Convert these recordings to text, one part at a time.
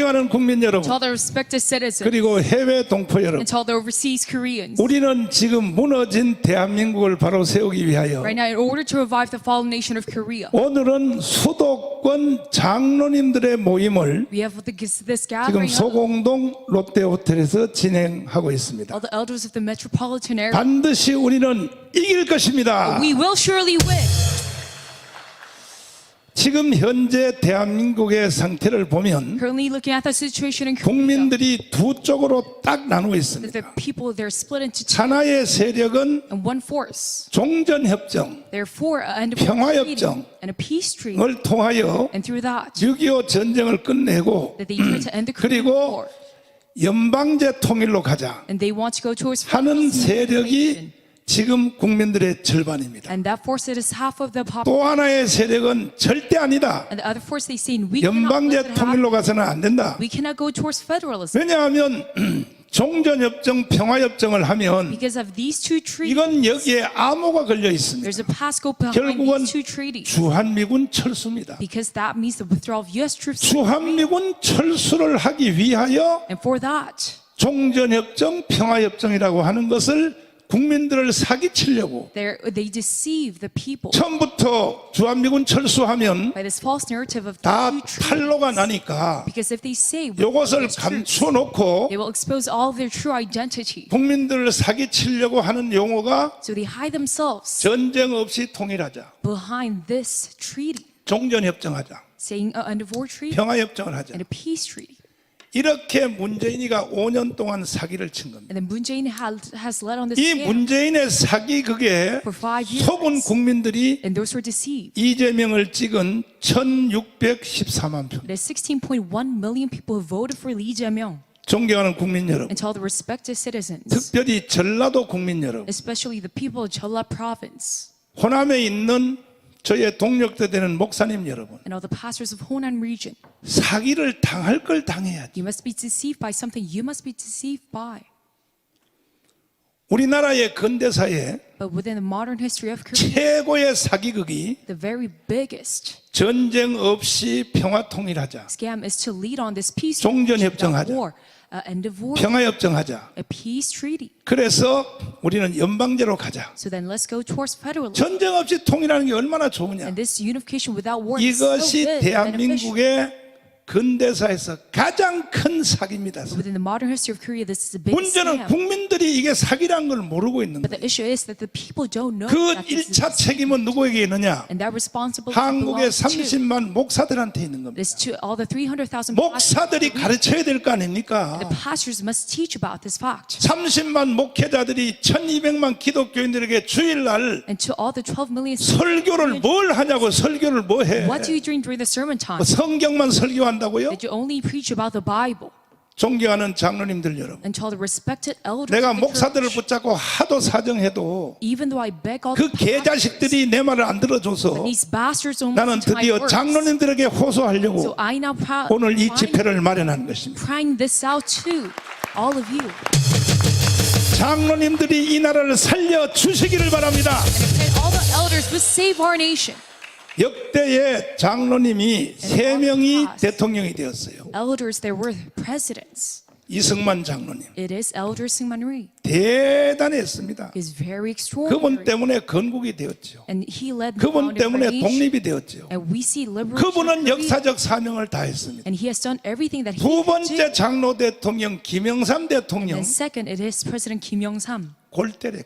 존경하는 국민 to 여러분, all the respected citizens, 그리고 해외 동포 여러분, and to all the overseas Koreans. 우리는 지금 무너진 대한민국을 바로 세우기 위하여 Right now, in order to revive the fallen nation of Korea, 오늘은 수도권 장로님들의 모임을 we have this 지금 gathering of 소공동 롯데호텔에서 진행하고 있습니다. all the elders of the metropolitan area. 반드시 우리는 이길 것입니다. We will surely win. 지금 현재 대한민국의 상태를 보면 Currently, looking at the situation in Korea, 국민들이 두 쪽으로 딱 나누어 있습니다. the people, they're split into two, 하나의 세력은 and one force. 종전협정을 They're for an end of war treaty 평화협정. and a peace treaty, 통하여 and through that, 6.25 전쟁을 끝내고 that they try to end the Korean 그리고 War, 연방제 통일로 가자 and they want to go towards 하는 federalism and 세력이 unification. 지금 국민들의 절반입니다. And that force that is half of the population, 또 하나의 세력은 절대 아니다. and the other force they say we cannot let 연방제 it happen. 통일로 가서는 안 된다. We cannot go towards federalism 왜냐하면 종전협정, 평화협정을 하면 because of these two treaties. 이건 여기에 암호가 걸려 있습니다. There's a passcode behind 결국은 these two treaties 주한미군 철수입니다. because that means the withdrawal of U.S. troops. 주한미군 철수를 하기 위하여 And for that, 종전협정, 평화협정이라고 하는 것을 국민들을 사기치려고 they deceive the people 처음부터 주한미군 철수하면 by this false narrative of the 다 two treaties. 탄로가 나니까 Because if they say 이것을 감추어놓고 they will expose all of their true identity. 국민들을 사기치려고 하는 용어가 So they hide themselves 전쟁 없이 통일하자, behind this treaty, 종전협정하자, saying an end of war treaty 평화협정을 하자. and a peace treaty. 이렇게 문재인이가 5년 동안 사기를 친 겁니다. And then Moon Jae-in has led on this 이 scam 문재인의 사기 그게 for 5 years. 속은 국민들이 And those who are deceived. 이재명을 찍은 1614만 표. There's 16.1 million people who voted for Lee Jae-myung. 존경하는 국민 여러분, And to all the respected citizens, 특별히 전라도 국민 여러분, especially the people of Jeolla province, 호남에 있는 저의 동력대 되는 목사님 여러분, and all the pastors of Honan region, 사기를 당할 걸 당해야지. you must be deceived by something you must be deceived by. 우리나라의 근대사에 But within the modern history of Korea, 최고의 사기극이 the very biggest 전쟁 없이 평화 통일하자, scam is to lead on this peace 종전협정하자. war, end of war, 평화협정하자. a peace treaty. 그래서 우리는 연방제로 가자. So then let's go towards federalism. 전쟁 없이 통일하는 게 얼마나 좋으냐. And this unification without war is so 이것이 good and beneficial. 대한민국의 근대사에서 가장 큰 사기입니다. Within the modern history of Korea, this is the biggest 문제는 scam. 국민들이 이게 사기란 걸 모르고 있는 But 거예요. the issue is that the people don't know 그 that this is 1차 책임은 누구에게 있느냐? and that responsibility 한국의 belongs to. 30만 목사들한테 있는 겁니다. It is to all the 300,000 목사들이 가르쳐야 될 거 아닙니까? The pastors must teach about this fact. 30만 목회자들이 1200만 기독교인들에게 주일날 And to all the 12 million, 설교를 뭘 하냐고. 설교를 뭐 해? what do you do during the sermon time? 성경만 설교한다고요? That you only preach about the Bible. 존경하는 장로님들 여러분, And to all the respected elders 내가 of the 목사들을 church, 붙잡고 하도 사정해도 even though I beg all 그 the pastors, 개자식들이 내 말을 안 들어줘서 these bastards don't 나는 listen to my 드디어 words. 장로님들에게 So 호소하려고 I now 오늘 이 집회를 마련한 것입니다. trying this out to all of you. 장로님들이 이 나라를 살려 주시기를 바랍니다. And all the elders will save our nation. 역대의 장로님이 3명이 대통령이 되었어요. Elders, there were presidents. 이승만 장로님 It is Elder Syngman Rhee. 대단했습니다. Is very 그분 extraordinary. 때문에 건국이 되었죠. And he led the 그분 founding of our 때문에 nation. 독립이 되었죠. And we see liberation. 그분은 of Korea. 역사적 사명을 다했습니다. And he has done everything that he 두 could do. 번째 장로 대통령 김영삼 대통령 And second, it is President Kim Yong-sam. 골때래.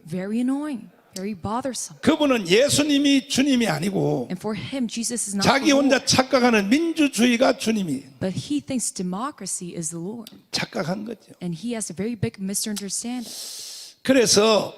Very annoying, very bothersome. 그분은 예수님이 주님이 아니고 And for him, Jesus is not 자기 the 혼자 Lord. 착각하는 민주주의가 주님이 But he thinks democracy is the Lord. 착각한 거죠. And he has a very big misunderstanding. 그래서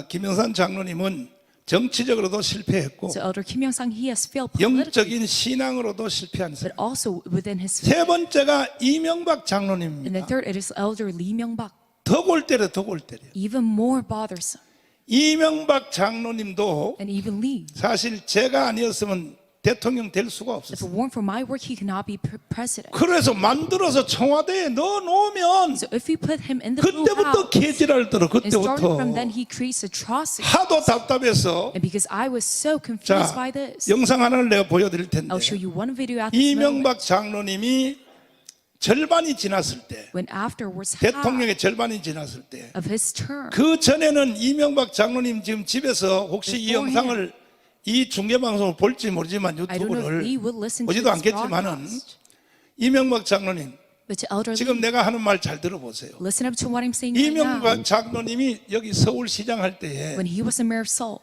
김영삼 장로님은 정치적으로도 실패했고 So Elder Kim Yong-sang, he has failed politically, 영적인 신앙으로도 실패한 but 사람. also within his 세 faith. 번째가 이명박 And 장로님입니다. then third, it is Elder Lee Myung-bak. 더 골때려. Even more bothersome. 이명박 장로님도 And even Lee. 사실 제가 아니었으면 대통령 될 수가 If it 없었어요. weren't for my work, he cannot be president. 그래서 만들어서 청와대에 넣어놓으면 So if we put him in the blue 그때부터 house, 개지랄 들어. and starting from 그때부터 then he creates atrocities. 하도 답답해서. And because I was so 자, confused by this, 영상 하나를 내가 보여드릴 텐데 I'll show you one video at this moment. 이명박 장로님이 절반이 지났을 때, When afterwards half 대통령의 절반이 지났을 때, of his term, 그 전에는 이명박 장로님 지금 집에서 혹시 이 영상을 이 중계방송을 볼지 모르지만 I don't know if 유튜브를 he would listen to 보지도 this 않겠지만은 broadcast. 이명박 장로님 But to Elder 지금 Lee, 내가 하는 말 잘 들어보세요. listen up to what I'm saying right now. 이명박 장로님이 여기 서울시장 할 때에 When he was the mayor of Seoul,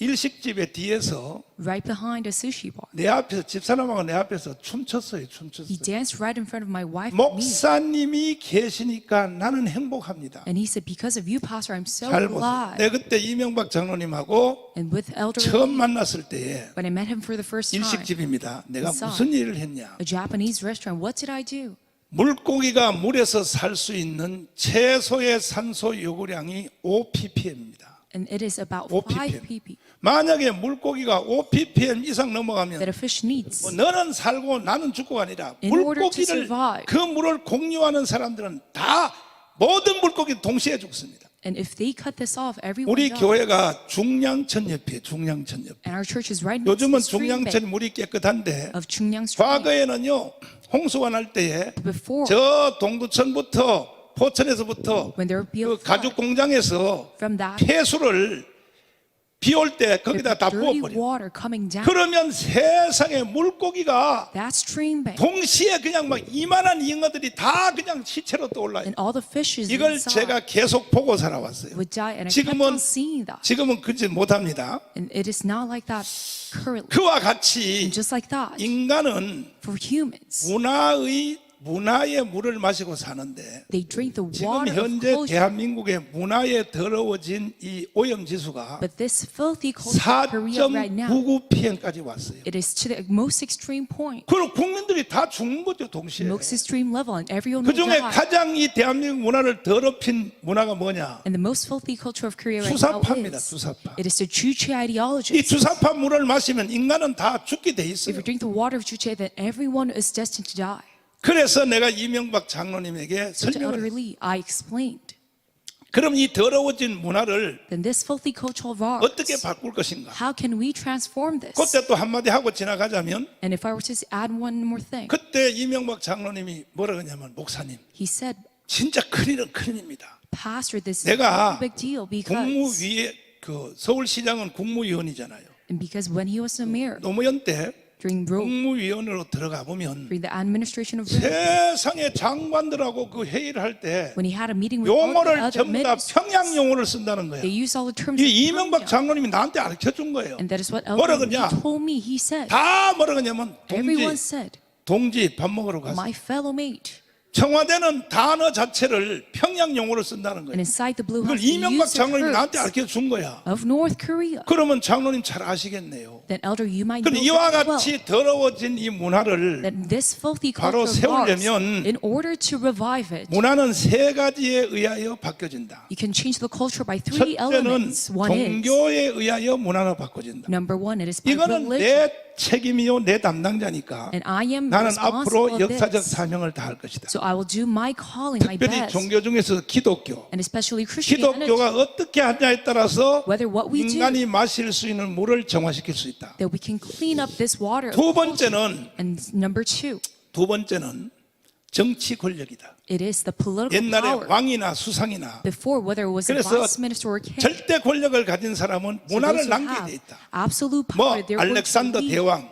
일식집의 뒤에서 right behind a sushi bar, 내 앞에서 집사람하고 내 앞에서 춤췄어요. he 춤췄어요. danced right in front of my wife and me. 목사님이 계시니까 나는 행복합니다. And he said, because of you, Pastor, I'm so 잘 보세요. glad. 내가 그때 이명박 장로님하고 And with Elder 처음 Lee, 만났을 때에 when I met him for the first time, 일식집입니다. 내가 Inside. 무슨 일을 했냐? a Japanese restaurant, what did I do? 물고기가 물에서 살 수 있는 최소의 산소 요구량이 5ppm입니다. And it is about 5 5 ppm. pp 만약에 물고기가 5ppm 이상 넘어가면 that a fish needs. 뭐 너는 살고 나는 죽고가 아니라 In order to 물고기를 survive. 그 물을 공유하는 사람들은 다 모든 물고기 동시에 죽습니다. And if they cut this off, everyone 우리 dies. 교회가 중량천옆이에요. 중량천옆. And our church is right next to 요즘은 the stream bank 중량천 물이 깨끗한데 of Chungyang Stream. 과거에는요 홍수가 날 때에 Before, 저 동두천부터 포천에서부터 when there would be a 그 flood, 가죽 공장에서 from that 폐수를 비 올 때 거기다 다 dirty 부어버려. water coming down, 그러면 세상에 물고기가 that stream bank 동시에 그냥 막 이만한 잉어들이 다 그냥 시체로 떠올라요. and all the fishes 이걸 inside 제가 계속 보고 살아왔어요. would die. And I kept 지금은 on seeing that. 지금은 그지 못합니다. And it is not like that currently. 그와 같이 And just like that, 인간은 for humans, 문화의 물을 마시고 사는데 they drink the 지금 water of 현재 culture. 대한민국의 문화에 더러워진 이 오염 지수가 But this filthy culture of Korea right now, 4.99pm까지 왔어요. it is to the most extreme point, 그리고 국민들이 다 죽는 거죠 동시에. most extreme level, and everyone 그 will 중에 die. 가장 이 대한민국 문화를 더럽힌 문화가 뭐냐? And the most filthy culture of Korea right now 주사파입니다. is, 주사파. it is the Juche 이 ideology. 주사파 물을 마시면 인간은 다 죽게 돼 If 있어요. you drink the water of Juche, then everyone is destined to die. 그래서 내가 이명박 장로님에게 So to Elder 설명을 했어요. Lee, I explained. 그럼 이 더러워진 문화를 Then this filthy culture of 어떻게 ours, 바꿀 것인가? how can we transform this? 그때 또 한마디 하고 지나가자면 And if I were to add one more thing, 그때 이명박 장로님이 뭐라 그러냐면 목사님 he said, 진짜 큰일은 큰일입니다. Pastor, this is 내가 a big deal because, 국무위에 그 서울시장은 국무위원이잖아요. and because when he was the mayor, 노무현 때 during 국무위원으로 들어가 보면 during the administration of Rome, 세상의 장관들하고 그 회의를 할 때 when he had a meeting with all the 용어를 other 전부 다 ministers, 평양 용어를 쓴다는 거야. they used all the terms of 이 이명박 Pyongyang. 장로님이 나한테 가르쳐 준 거예요. And that is what 뭐라 Elder 그러냐? Lee told me. He said, 다 뭐라 그러냐면 everyone said, 동지 밥 먹으러 가서 my fellow mate. 청와대는 단어 자체를 평양 용어를 쓴다는 And 거예요. inside the Blue 그걸 House, they 이명박 used the 장로님이 나한테 terms 가르쳐 준 거야. of North Korea. 그러면 장로님 잘 아시겠네요. Then Elder, you might 그럼 know 이와 very well 같이 더러워진 이 문화를 that this filthy 바로 culture of ours, 세우려면 in order to revive it, 문화는 세 가지에 의하여 바뀌어진다. you can change the culture by three 첫째는 elements. One is, 종교에 의하여 문화가 바꿔진다. number one, it is by 이거는 religion. 내 책임이요 내 담당자니까 And I am 나는 responsible 앞으로 of 역사적 this. 사명을 다할 것이다. So I will do my calling, my 특별히 best. 종교 중에서 기독교 And especially Christianity, 기독교가 어떻게 하냐에 따라서 whether what we do, 인간이 마실 수 있는 물을 정화시킬 수 있다. that we can clean up this water. 두 번째는 And number two, 정치 권력이다. it is the political 옛날에 power. 왕이나 수상이나 Before, whether it was a 그래서 vice minister or king, 절대 권력을 가진 사람은 so those 문화를 who 남기게 have 돼 있다. absolute 뭐 power, they're going to 알렉산더 leave 대왕,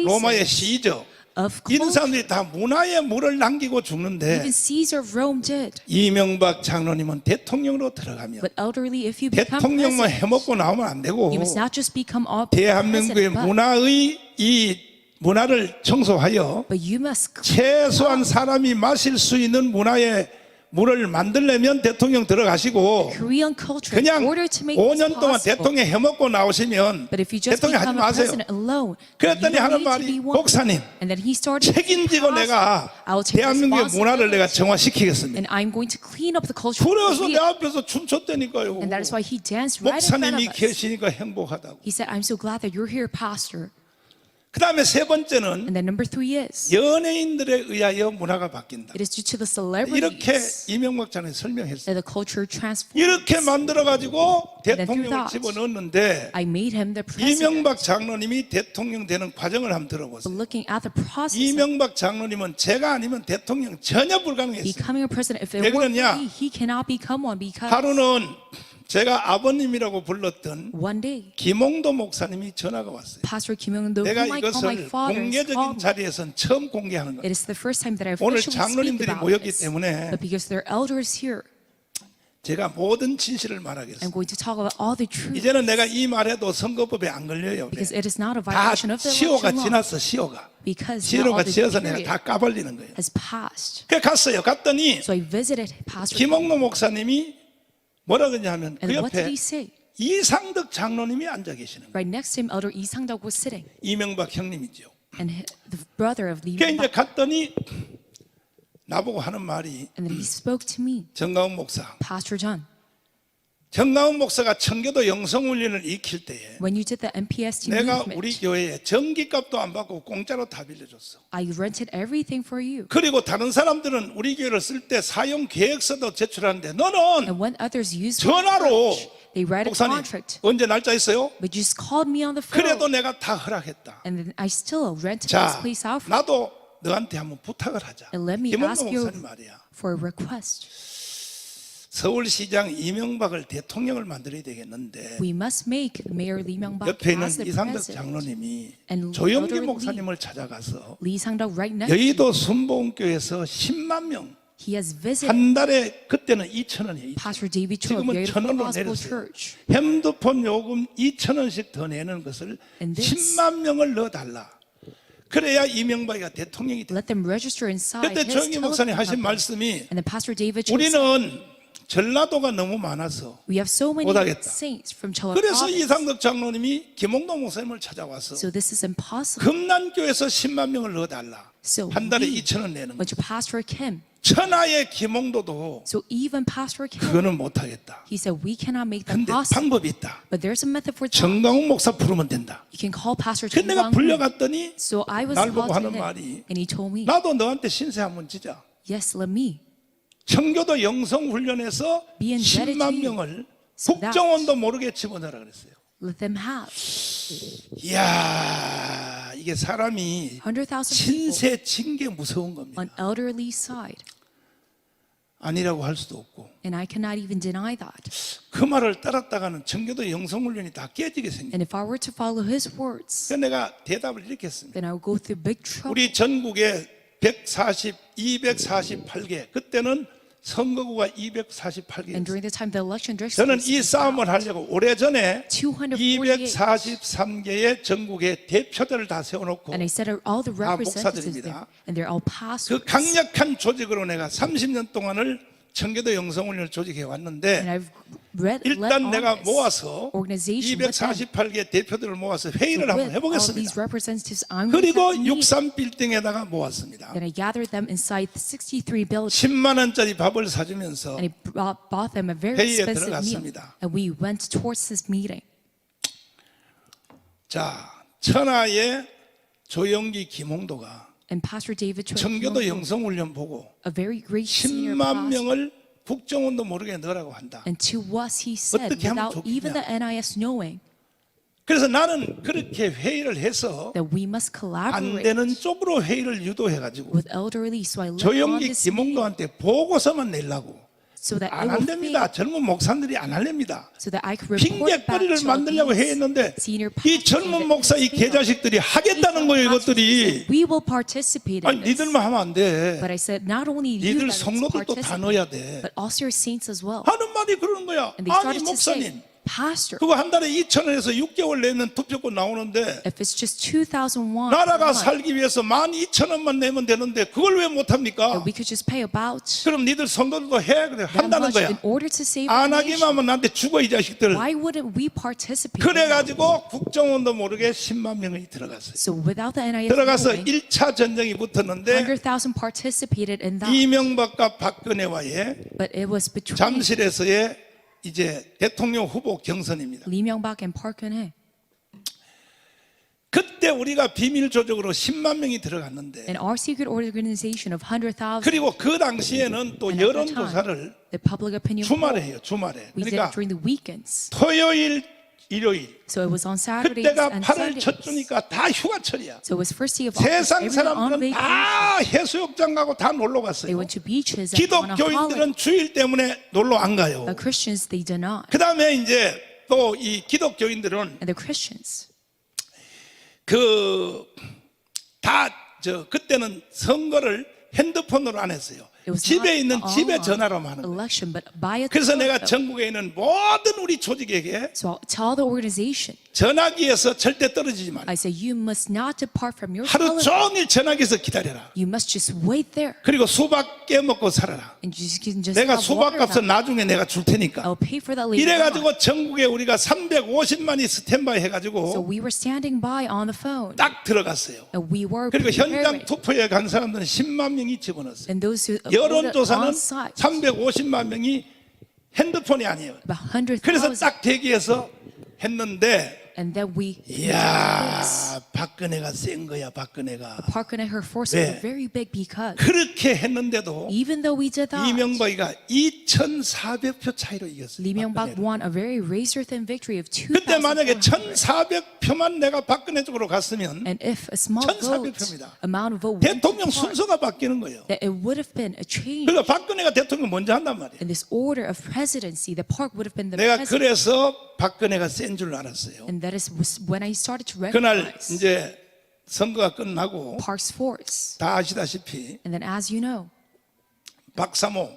로마의 시저 traces of 이런 culture. 사람들이 다 문화의 물을 남기고 죽는데 Even Caesar of Rome did. 이명박 장로님은 대통령으로 들어가면 But elderly, if you become 대통령만 president, 해먹고 나오면 안 되고 you must not just become a 대한민국의 president, but, 문화의 이 문화를 청소하여 but you must 최소한 사람이 마실 수 있는 문화의 물을 만들려면 대통령 들어가시고 Korean culture in 그냥 order to make this 5년 동안 possible. 대통령 해먹고 나오시면 But if you just 대통령 하지 become a 마세요. president alone, you 그랬더니 don't 하는 need to 말이 be one. 목사님 And then he started 책임지고 내가 I will take 대한민국의 문화를 내가 responsibility, 정화시키겠습니다. and I'm going to clean up the culture. of 그래서 내 Korea. 앞에서 춤췄다니까요. And that is why he danced right in front of 목사님이 us. 계시니까 행복하다고. He said, I'm so glad that you're here, Pastor. 그 다음에 세 번째는 And then number 3 is, 연예인들에 의하여 문화가 바뀐다. it is due to the 이렇게 celebrities 이명박 장관이 설명했어요. that the culture transforms. 이렇게 만들어가지고 then through 대통령을 that, 집어넣었는데 I made him the president. 이명박 장로님이 대통령 되는 과정을 한번 But 들어보세요. looking at the process of 이명박 장로님은 제가 아니면 대통령 전혀 불가능했어요. becoming a president, if it 왜 weren't 그러냐? for me, he cannot become one because 하루는 제가 아버님이라고 불렀던 one day, 김홍도 목사님이 전화가 왔어요. Pastor Kim Young-do, 내가 whom I call my 이것을 father, has 공개적인 called me. 자리에서는 처음 공개하는 It 거예요. is the first time that I 오늘 officially speak 장로님들이 about 모였기 this. 때문에 But because there are elders here, 제가 모든 진실을 I'm 말하겠습니다. going to talk about all the truth. 이제는 내가 이 말해도 선거법에 안 걸려요. Because it is not a 다 violation of the 시효가 election law. 지났어. 시효가 Because now 시효가 all the 지어서 내가 period 다 까발리는 거예요. has passed. 그래 갔어요. 갔더니 So I visited Pastor 김홍로 목사님이 뭐라 그러냐면 그 and what did 옆에 he say? 이상덕 장로님이 앉아 계시는 거예요. Right next to him, Elder Lee Sang-duk was sitting, 이명박 형님이죠. and the brother of Lee 그래 이제 Myung-bak. 갔더니 나보고 하는 말이 And then he spoke to me, 정가훈 목사. Pastor John, 정가훈 목사가 청교도 영성훈련을 익힐 때에 when you did the MPST 내가 우리 movement, 교회에 전기값도 안 받고 공짜로 다 빌려줬어. I rented everything for you. 그리고 다른 사람들은 우리 교회를 쓸 때 사용 계획서도 제출하는데 너는 And when others used 전화로 church, they write a 목사님 contract. 언제 날짜 있어요? But you just called me on the 그래도 phone, 내가 다 허락했다. and then I still rented this 자, place out for you. 나도 너한테 한번 부탁을 하자. And let me 김홍로 ask you 목사님 말이야. for a request. 서울시장 이명박을 대통령을 만들어야 되겠는데 We must make Mayor Lee Myung-bak 옆에 있는 as the 이상덕 president. 장로님이 And 조영기 Elder 목사님을 찾아가서 Lee Sang-duk right next to me, 여의도 순복음교회에서 10만 명 he has visited 한 달에 그때는 2,000원이에요. Pastor David Cho of 지금은 Yale 1,000원으로 Gospel 내렸어요. Church. 핸드폰 요금 2,000원씩 더 내는 것을 And this- 10만 명을 넣어달라. 그래야 이명박이가 대통령이 돼. Let them register inside 그때 his 조영기 목사님 telephone 하신 company. 말씀이 And then Pastor David Cho said, 우리는 전라도가 너무 많아서 we have so many 못하겠다. saints from Cholla 그래서 Province. 이상덕 장로님이 김홍도 목사님을 찾아와서 So this is impossible. 금난교에서 10만 명을 넣어달라. So 한 달에 we 2,000원 내는 거. went to Pastor Kim. 천하의 김홍도도 So even Pastor Kim, 그거는 못하겠다. he said, we cannot make that 근데 possible. 방법이 있다. But there's a method for that. 정강훈 목사 부르면 된다. You can call Pastor 그 Chung 내가 Kwang. 불려갔더니 So I was 날 보고 called to 하는 him, 말이 and he told me, 나도 너한테 신세 한번 지자. yes, let me. 청교도 영성훈련에서 Be indebted 10만 to you. 명을 So that- 국정원도 모르게 집어넣으라 그랬어요. Let them have 이야, 이게 사람이 100,000 people 신세 징계 무서운 겁니다. on elderly side. 아니라고 할 수도 없고 And I cannot even deny that. 그 말을 따랐다가는 청교도 영성훈련이 다 깨지게 생겨. And if I were to follow his words, 그래서 내가 대답을 이렇게 했습니다. then I would go through big trouble. 우리 전국에 248개 그때는 선거구가 248개. And during the time the election 저는 이 싸움을 하려고 오래전에 248. 243개의 전국의 대표들을 다 세워놓고 And I said all the representatives 목사들입니다. there, and they're all pastors. 그 강력한 조직으로 내가 30년 동안을 청교도 영성훈련을 조직해 And 왔는데 I've led 일단 all 내가 this 모아서 organization with them. 248개 대표들을 모아서 회의를 So 한번 with all these 해보겠습니다. representatives, I'm going to 그리고 have a meeting. 63빌딩에다가 모았습니다. Then I gathered them inside the 63 building, 10만 원짜리 밥을 사주면서 and I bought them a very 회의에 expensive meal. 들어갔습니다. And we went towards this meeting. 자, 천하의 조영기 김홍도가 And Pastor David Cho, 청교도 영성훈련 보고 a very great senior 10만 pastor, 명을 국정원도 모르게 넣으라고 한다. and to us he said, 어떻게 하면 without even the NIS knowing, 그래서 나는 그렇게 회의를 해서 that we must 안 collaborate 되는 쪽으로 회의를 유도해가지고 with elderly. So I led on 조영기 this meeting 김홍도한테 보고서만 내려고 so that I 안 will 됩니다. think, 젊은 목사들이 안 할랍니다. so that I could report back 핑계거리를 to 만들려고 these 했는데 senior 이 pastors 젊은 that 목사 이 failed. 개자식들이 하겠다는 거예요. 이것들이 We will participate 아니 in this. 니들만 하면 안 돼. But I said, not only you 니들 guys 성도들도 다 participate, 넣어야 돼. but also your saints as well. 하는 말이 그러는 거야. And they 아니 started to say, 목사님 Pastor, 그거 한 달에 2,000원에서 6개월 내면 투표권 나오는데 if it's just 2,000 won, 나라가 per month, 살기 위해서 12,000원만 내면 되는데 그걸 왜 못합니까? and we could just pay about 그럼 니들 성도들도 해 그래 that 한다는 much 거야. in order to save 안 our 하기만 nation. 하면 나한테 죽어 이 자식들. Why wouldn't we participate? in that? 그래가지고 국정원도 모르게 10만 명이 들어갔어요. So without the NIS 들어가서 knowing, 1차 전쟁이 붙었는데 100,000 participated in that. 이명박과 박근혜와의 But it was between 잠실에서의 이제 대통령 후보 경선입니다. Lee Myung-bak and Park Geun-hye. 그때 우리가 비밀 조직으로 10만 명이 들어갔는데 And our secret organization of 100,000. 그리고 그 당시에는 또 And at that 여론조사를 time, the public opinion 주말에 poll, 해요. 주말에. we did 그러니까 it during the weekends. 토요일, 일요일 So it was on Saturdays 그때가 and 8월 Sundays. 첫 주니까 다 휴가철이야. So it was first day of August. 세상 Everyone on 사람들은 vacation. 다 해수욕장 가고 다 놀러 They 갔어요. went to beaches and on a holiday. 기독교인들은 주일 때문에 놀러 안 가요. But Christians, they did not. 그 다음에 이제 또 이 기독교인들은 And the Christians, 그때는 선거를 핸드폰으로 안 했어요. it was 집에 not 있는 집에 on 전화로만 하는 거예요. election, but by a 그래서 내가 telephone. 전국에 있는 모든 우리 조직에게 So I'll tell the organization, 전화기에서 절대 떨어지지 말고 I say, you must not depart from your 하루 telephone. 종일 전화기에서 기다려라. You must just wait there. 그리고 수박 깨먹고 살아라. And you can just 내가 have 수박 water 값은 now. 나중에 내가 줄 테니까. I'll pay for that later on. 이래가지고 전국에 우리가 350만이 스탠바이 So 해가지고 we were standing by on the phone. 딱 들어갔어요. And we were 그리고 현장 prepared. 투표에 간 사람들은 10만 명이 집어넣었어요. And those who voted 여론조사는 on site, 350만 명이 핸드폰이 아니에요. about 그래서 100,000. 딱 대기해서 했는데 And then we 이야 박근혜가 센 거야. 박근혜가 Park and her forces 왜? were very big because 그렇게 했는데도 even though we did that, 이명박이가 2,400표 차이로 이겼어요. Lee Myung-bak 박근혜를. won a very razor thin victory of 그때 만약에 2,400. 1,400표만 내가 박근혜 쪽으로 갔으면 And if a small 1,400 vote 표입니다. amount of vote went to 대통령 Park, 순서가 바뀌는 거예요. that it would have been a change 그러니까 박근혜가 대통령 먼저 한단 말이에요. in this order of presidency. The Park would have been the 내가 president. 그래서 박근혜가 센 줄 알았어요. And that is when I started to 그날 recognize 이제 선거가 끝나고 Park's force. 다 아시다시피 And then as you know, 박사모,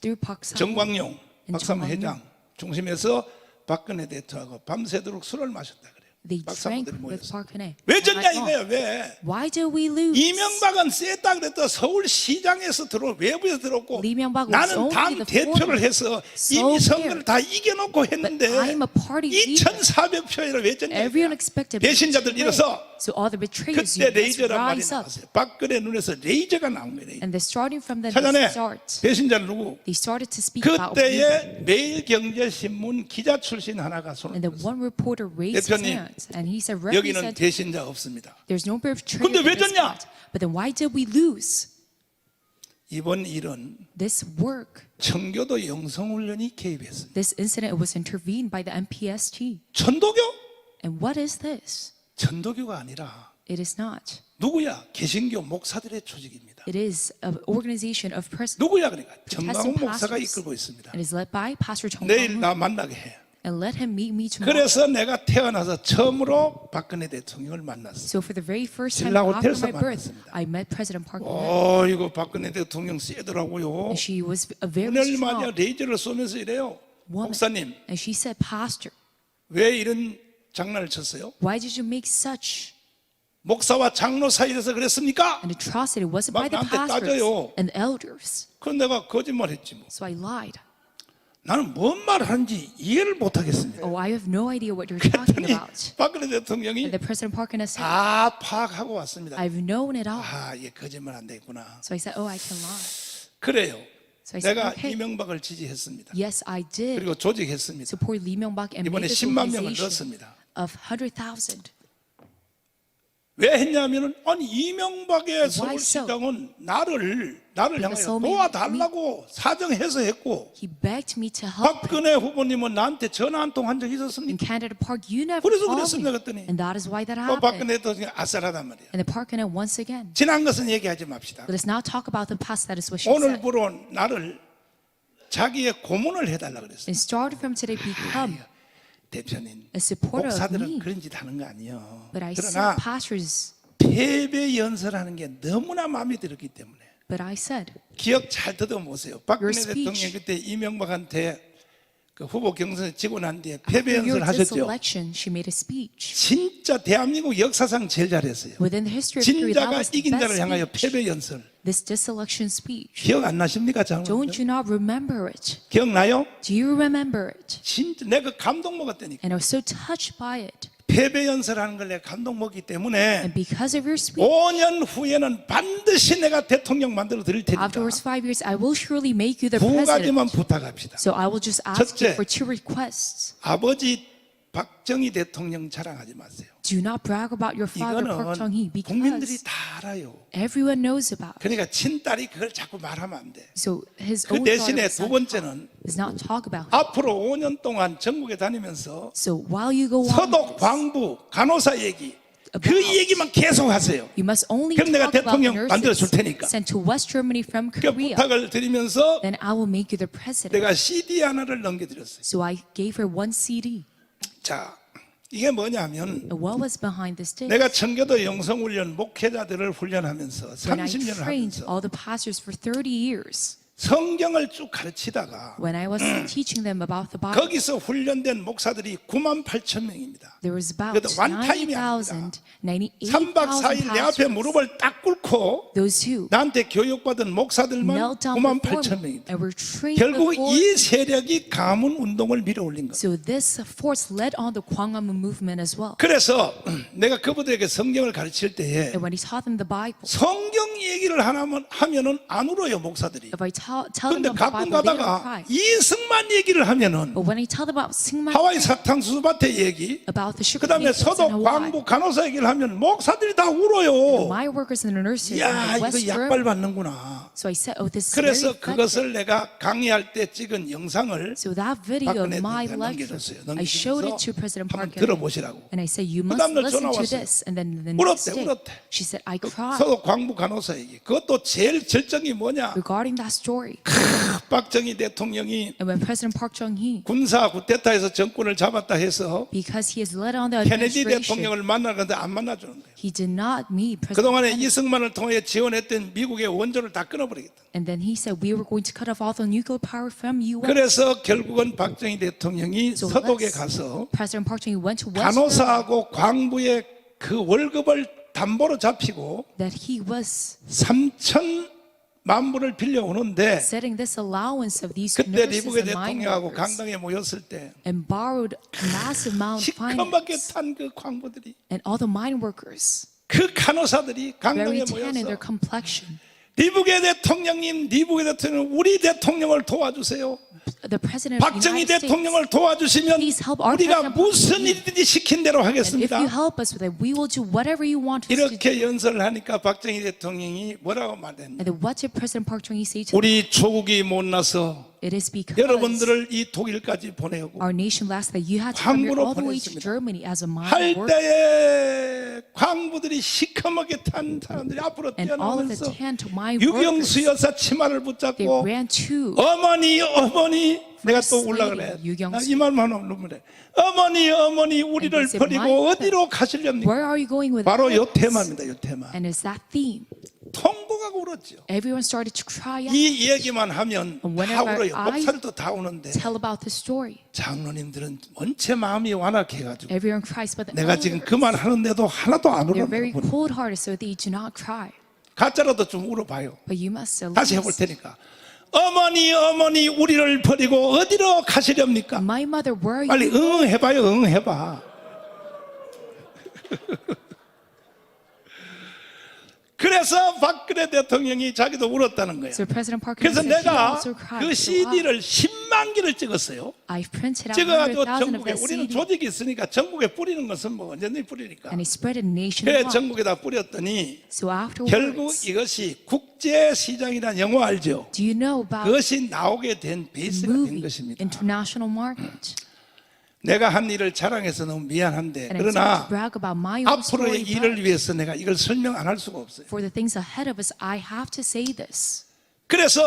through Park Sang-woo 정광용, and 박사모 정광용, 회장 중심에서 박근혜 대통령하고 밤새도록 술을 마셨다 그래요. they drank 박사모들이 with 모여서. Park and 왜 졌냐 이거야 왜? Why did we lose? 이명박은 셌다 그랬다 서울시장에서 외부에서 들어오고 Lee Myung-bak was 나는 only 당 the 대표를 foreigner. 해서 So 이미 here. 선거를 다 이겨놓고 했는데 But I'm a party leader. 2,400표를 왜 졌냐 Everyone 이거야. expected 배신자들 betrayal. 일어서 So all the betrayers, 그때 you must 레이저란 말이 rise up. 나왔어요. 박근혜 눈에서 레이저가 나온 거예요. And they're starting from the 찾아내 start. 배신자는 누구? They started to speak about me. 그때의 매일경제신문 기자 출신 하나가 손을 And the 들었어요. one reporter raised his 대표님, hands and he said, 여기는 represent, 배신자 없습니다. there's no betrayal 근데 왜 in this 졌냐? spot. But then why did we lose? 이번 일은 This work, 청교도 영성훈련이 개입했습니다. this incident was intervened by the MPST. 천도교? And what is this? 천도교가 아니라 It is not. 누구야? 개신교 목사들의 조직입니다. It is an organization of Presbyterian 누구야 그러니까 Protestant 정광훈 목사가 pastors. 이끌고 있습니다. and is led by Pastor Chung 내일 Kwang-hoon. 나 만나게 해. And let him meet me tomorrow. 그래서 내가 태어나서 처음으로 박근혜 대통령을 만났어. So for the very first time 신라 after 호텔에서 my birth, 만났습니다. I met President Park Geun-hye. 이거 박근혜 대통령 세더라고요. And she was a very 오늘 말이야 strong 레이저를 쏘면서 이래요. woman. 목사님 And she said, Pastor, 왜 이런 장난을 쳤어요? why did you make such 목사와 장로 사이에서 그랬습니까? an atrocity? Was it by the 나한테 pastors 따져요. and elders? 그건 내가 거짓말했지 뭐. So I lied. 나는 뭔 말을 하는지 이해를 못하겠습니다. Oh, I have no idea what you're talking 그랬더니 about. 박근혜 대통령이 And the President Park Geun-hye said, 다 파악하고 왔습니다. I've known it all. 이게 거짓말 안 되겠구나. So I said, oh, I can lie. 그래요. So I said, 내가 okay. 이명박을 지지했습니다. Yes, I did 그리고 조직했습니다. support Lee Myung-bak and 이번에 made this 10만 명을 organization 넣었습니다. of 100,000. 왜 했냐면은 아니 이명박의 Why so? 서울시장은 나를 향하여 so many- 도와달라고 사정해서 했고 He begged me to help him. 박근혜 후보님은 나한테 전화 한 통 한 적 In 있었습니까? Canada Park, you never 그래서 called 그랬습니다 me. 그랬더니 And that is why that 또 happened. 박근혜 대통령이 아싸라단 말이야. And the Park Geun-hye once again. 지난 것은 얘기하지 맙시다. Let us now talk about the past. That is what she said. 오늘부로 나를 자기의 고문을 해달라 그랬어요. And started from today, become 대표님 a supporter of 목사들은 me. 그런 짓 하는 거 아니에요. But I said, 그러나 pastors. 패배 연설하는 게 너무나 마음에 들었기 때문에 But I said, 기억 잘 더듬어보세요. 박근혜 Your speech. 대통령이 그때 이명박한테 그 후보 경선에 지고 난 뒤에 패배 after your 연설 하셨죠. diselection, she made a speech. 진짜 대한민국 역사상 제일 잘했어요. Within the history of Korea, that 진자가 was the 이긴 자를 best 향하여 speech. 패배 연설. This diselection speech. 기억 안 나십니까, 장로님? Don't you not remember it? 기억나요? Do you remember it? 진짜 내가 감동 먹었다니까. And I was so touched by it. 패배 연설하는 걸 내가 감동 먹기 때문에 And because of your speech, 5년 후에는 반드시 내가 대통령 만들어 드릴 테니까 afterwards 5 years, I will surely make you the 두 가지만 president. 부탁합시다. So I will just ask 첫째. you for 2 requests. 아버지 박정희 대통령 자랑하지 마세요. Do not brag about your father, Park Chung-hee, 이거는 국민들이 because 다 알아요. everyone knows about it. 그러니까 친딸이 그걸 자꾸 말하면 안 돼. So his 그 own daughter 대신에 was 두 not 번째는 does not talk about him. 앞으로 5년 동안 전국에 다니면서 So while you go on 서독, with this, 광부, 간호사 얘기 그 about- 얘기만 계속 하세요. you must only 그럼 내가 talk about the 대통령 만들어 줄 nurses 테니까. sent to West Germany from 그 Korea. 부탁을 드리면서 Then I will make you the president. 내가 CD 하나를 넘겨드렸어요. So I gave her one CD. 자, 이게 뭐냐면 And what was behind this dish? 내가 청교도 영성훈련 목회자들을 훈련하면서 When I 30년을 trained 하면서 all the pastors for 30 years, 성경을 쭉 가르치다가 when I was teaching them about the Bible, 거기서 훈련된 목사들이 9만 8천 명입니다. there was about 그래도 원타임이 3박 4일 내 98,000 앞에 pastors. 무릎을 딱 꿇고 Those who 나한테 교육받은 목사들만 knelt down 9만 before 8천 me 명입니다. and were trained 결국 before. 이 세력이 가문 운동을 밀어올린 거예요. So this force led on the Kwangam movement as well. 그래서 내가 그분들에게 성경을 가르칠 때에 And when he taught them the Bible, 성경 얘기를 하면은 안 울어요 목사들이. if I tell them 근데 about the 가끔 Bible, they don't 가다가 cry. 이승만 얘기를 하면은 But when I tell them about Singman, 하와이 사탕수수밭의 얘기, about the sugar 그다음에 maples in 서독, Hawaii, 광부, 간호사 얘기를 하면 목사들이 다 울어요. my workers in the nursery 야, in 이거 West 약발 Germany. 받는구나. So I said, oh, this is very 그래서 effective. 그것을 내가 강의할 때 찍은 영상을 So that video of 박근혜 my 대통령께 lecture, 넘겨줬어요. I showed it 넘기면서 to President 한번 Park 들어보시라고. and I said, you 그 must 다음날 listen 전화 to 왔어요. this. And then the 울었대, next day, 울었대. she said, I cried 서독, 광부, 간호사 얘기. 그것도 제일 절정이 뭐냐? regarding that story. 박정희 대통령이 And when President Park Chung-hee, 군사 구데타에서 정권을 잡았다 해서 because he has led on the 케네디 administration, 대통령을 만나는데 안 만나주는 거예요. he did not meet President 그동안에 Kennedy. 이승만을 통해 지원했던 미국의 원조를 다 끊어버리겠다. And then he said, we were going to cut off all the nuclear power from U.S. 그래서 결국은 박정희 대통령이 So 서독에 let's- 가서 President Park Chung-hee went to West Germany, 간호사하고 광부의 그 월급을 담보로 잡히고 that he was 3천만 불을 빌려오는데 setting this allowance of these 그때 nurses 리브게 and mine 대통령하고 workers 강당에 모였을 때 and borrowed massive amount of 시커멓게 finance. 탄 그 광부들이 And all the mine workers, 그 간호사들이 강당에 very tan in 모여서 their complexion. 리브게 대통령님, 리브게 대통령 우리 대통령을 도와주세요. The president of the 박정희 United States, 대통령을 도와주시면 Please help our 우리가 president. 무슨 일이든지 시킨 대로 and if you 하겠습니다. help us with it, we will do whatever you want us to do. 이렇게 연설을 하니까 박정희 대통령이 뭐라고 말했냐? And then what did President Park Chung-hee say to them? 우리 조국이 못나서 It is because 여러분들을 이 독일까지 보내고 our nation last that you had to come here 광부로 all the way to 보냈습니다. Germany as a 할 mine worker. 때에 광부들이 시커멓게 탄 사람들이 앞으로 And all of the 뛰어나오면서 tan to mine 유경수 workers, 여사 치마를 they 붙잡고 ran to 어머니 내가 또 First 올라 Lady 그래. 유경수. 이 말만 하면 눈물에 어머니 우리를 And they said, 버리고 "My 어디로 가시렵니까? where are you going with 바로 요 this?" 테마입니다. 요 테마. And it's that theme. 통곡하고 울었죠. Everyone started to cry out, 이 얘기만 하면 And 다 whenever 울어요. I 목사들도 다 우는데 tell about the story. 장로님들은 원체 마음이 완악해가지고 Everyone cries, but the 내가 지금 elders, 그 말 하는데도 하나도 안 they're very 울어요. cold-hearted, so they do not cry. 가짜라도 좀 울어봐요. But you must at 다시 해볼 least. 테니까. 어머니 우리를 버리고 어디로 가시렵니까? My mother, where are 빨리 you? 응 해봐요. 응 해봐. 그래서 박근혜 대통령이 자기도 울었다는 거예요. So President Park 그래서 said he 내가 also cried. 그 So I- CD를 10만 개를 찍었어요. I've printed out 찍어가지고 100,000 전국에 of that 우리는 CD, 조직이 있으니까 전국에 뿌리는 것은 뭐 언제든지 뿌리니까. and he spread it 그래 nationwide. 전국에다 뿌렸더니 So 결국 afterwards, 이것이 국제시장이라는 영어 알죠? do you know about 그것이 나오게 된 the 베이스가 된 movie 것입니다. international market? 내가 한 일을 자랑해서 너무 미안한데 And I started 그러나 to brag about my own 앞으로의 story, 일을 but 위해서 내가 이걸 설명 안 할 수가 없어요. for the things ahead of us, I have to say this. 그래서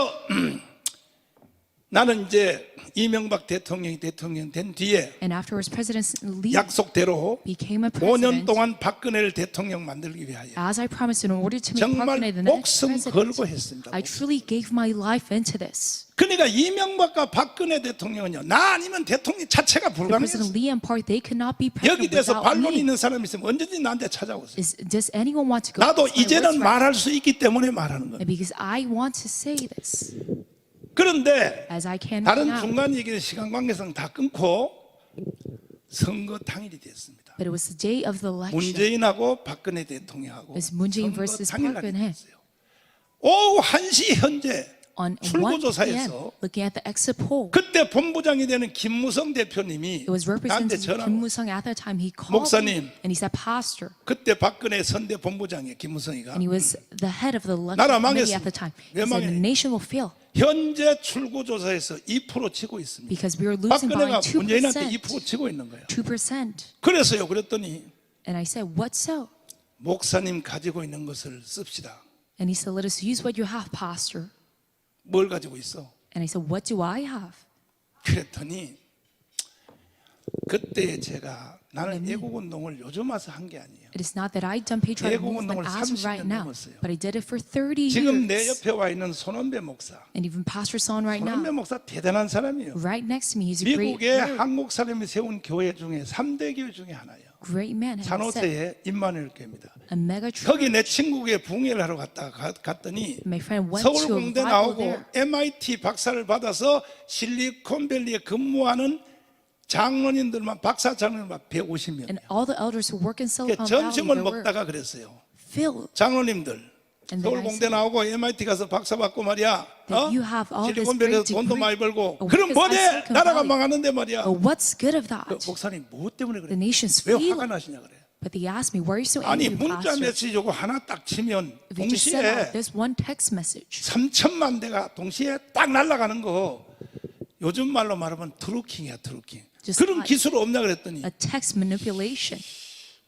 나는 이제 이명박 대통령이 대통령 된 뒤에 And afterwards, President Lee 약속대로 became a 5년 president. 동안 박근혜를 대통령 만들기 위하여 As I promised, in order to make Park 정말 Geun-hye the next 목숨 president, 걸고 했습니다. I truly gave my life into this. 그러니까 이명박과 박근혜 대통령은요, 나 아니면 대통령 자체가 President 불가능했어요. Lee and Park, they could not be 여기 president 대해서 without 반론이 me. 있는 사람이 있으면 언제든지 나한테 찾아오세요. Does anyone want to go? 나도 against my 이제는 words right 말할 수 있기 때문에 말하는 거예요. now? Because I want to say this, 그런데 as I can 다른 now. 중간 얘기는 시간 관계상 다 끊고 선거 당일이 됐습니다. But it was the day of the election. 문재인하고 박근혜 대통령하고 It's Moon Jae-in 선거 versus 당일날이 Park Geun-hye. 됐어요. 오후 1시 현재 On 1 출구조사에서 p.m., looking at the exit poll, 그때 본부장이 되는 김무성 대표님이 it was 나한테 Representative 전화 Kim Moo-sung at that time. He called 목사님. me and he said, Pastor, 그때 박근혜 선대 본부장이에요. 김무성이가 and he was the head of the election 나라 committee 망했어. at the time. 왜 He said, 망해? the nation will fail 현재 출구조사에서 2% 치고 있습니다. because we are losing by 박근혜가 문재인한테 2%. 2% 치고 있는 거예요. 2%. 그래서요. 그랬더니 And I said, what so? 목사님 가지고 있는 것을 씁시다. And he said, let us use what you have, Pastor. 뭘 가지고 있어? And I said, what do I have? 그랬더니 그때 제가 나는 애국운동을 요즘 와서 한 게 아니에요. It is not that I done patriotic 애국 movement 운동을 as of 30년 right now, 넘었어요. but I did it for 30 지금 내 years. 옆에 와 있는 손원배 목사. And even Pastor Son right 손원배 now, 목사 대단한 사람이에요. right next to me, he's a great, 미국의 very 한국 사람이 세운 교회 중에 3대 교회 중에 하나예요. great man. And he said, 산호세의 임마누엘 교회입니다. a mega church. 거기 내 친구의 붕해를 하러 갔더니 My friend went to a 서울공대 revival 나오고 there. MIT 박사를 받아서 실리콘밸리에 근무하는 장로님들만 박사 장로님만 150명. And all the elders who work in Silicon Valley, 점심을 they were 먹다가 그랬어요. filled. 장로님들 And then 서울공대 I said, 나오고 MIT 가서 박사 받고 말이야. that you have all this 실리콘밸리에서 great 돈도 degree. 많이 벌고 Oh, 그럼 because 뭐래? I Silicon 나라가 Valley. 망하는데 말이야. Oh, what's good of that? 목사님 뭐 때문에 The 그래? nation's 왜 failing. 화가 나시냐 그래? But they asked me, why are you so 아니 angry, 문자 Pastor? 메시지 요거 하나 딱 치면 If you just send 동시에 out this one text message, 3천만 대가 동시에 딱 날아가는 거 요즘 말로 말하면 트루킹이야 트루킹. Just 그런 like 기술 없나 그랬더니 a text manipulation.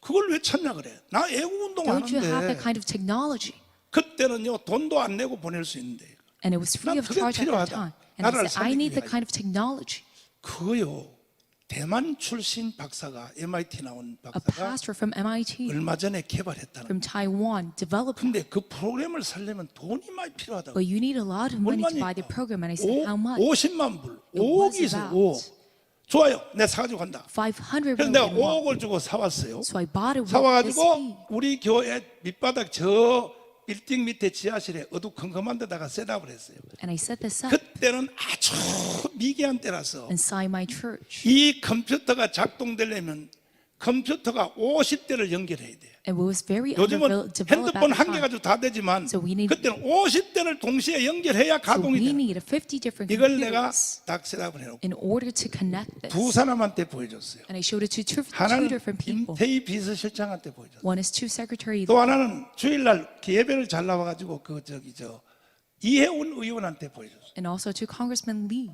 그걸 왜 찾냐 그래. 나 애국운동 Don't you have 하는데 that kind of technology? 그때는요 돈도 안 내고 보낼 수 있는데 And it was free 난 of 그게 charge at that 필요하다. time. And 나라를 I said, I need 살리기 the kind of technology. 그거요 대만 출신 박사가 MIT 나온 A 박사가 pastor from MIT, 얼마 전에 개발했다는 from Taiwan, developed. 근데 그 프로그램을 살려면 돈이 많이 필요하다고. But you need a lot of money to buy the program. And I said, how much? 50만 불. It was 5억이 있어요. about 5억. 좋아요. 내가 사가지고 간다. 500 그래서 내가 million won. 5억을 주고 사왔어요. So I bought it with this fee. 사와가지고 우리 교회 밑바닥 저 빌딩 밑에 지하실에 어두컴컴한 데다가 셋업을 했어요. And I set this up 그때는 아주 미개한 때라서 inside my church. 이 컴퓨터가 작동되려면 컴퓨터가 50대를 연결해야 돼요. And it was very 요즘은 underdeveloped 핸드폰 at 한 the 개 time. 가지고 다 되지만 So we need- 그때는 50대를 동시에 연결해야 So 가동이 we 돼요. need 50 different 이걸 내가 computers 딱 셋업을 해놓고 in order to connect 두 this. 사람한테 보여줬어요. And I showed it to two 하나는 different people. 임태희 비서실장한테 보여줬어요. One is to Secretary, 또 하나는 주일날 예배를 잘 나와가지고 그 이혜훈 의원한테 보여줬어요. and also to Congressman Lee.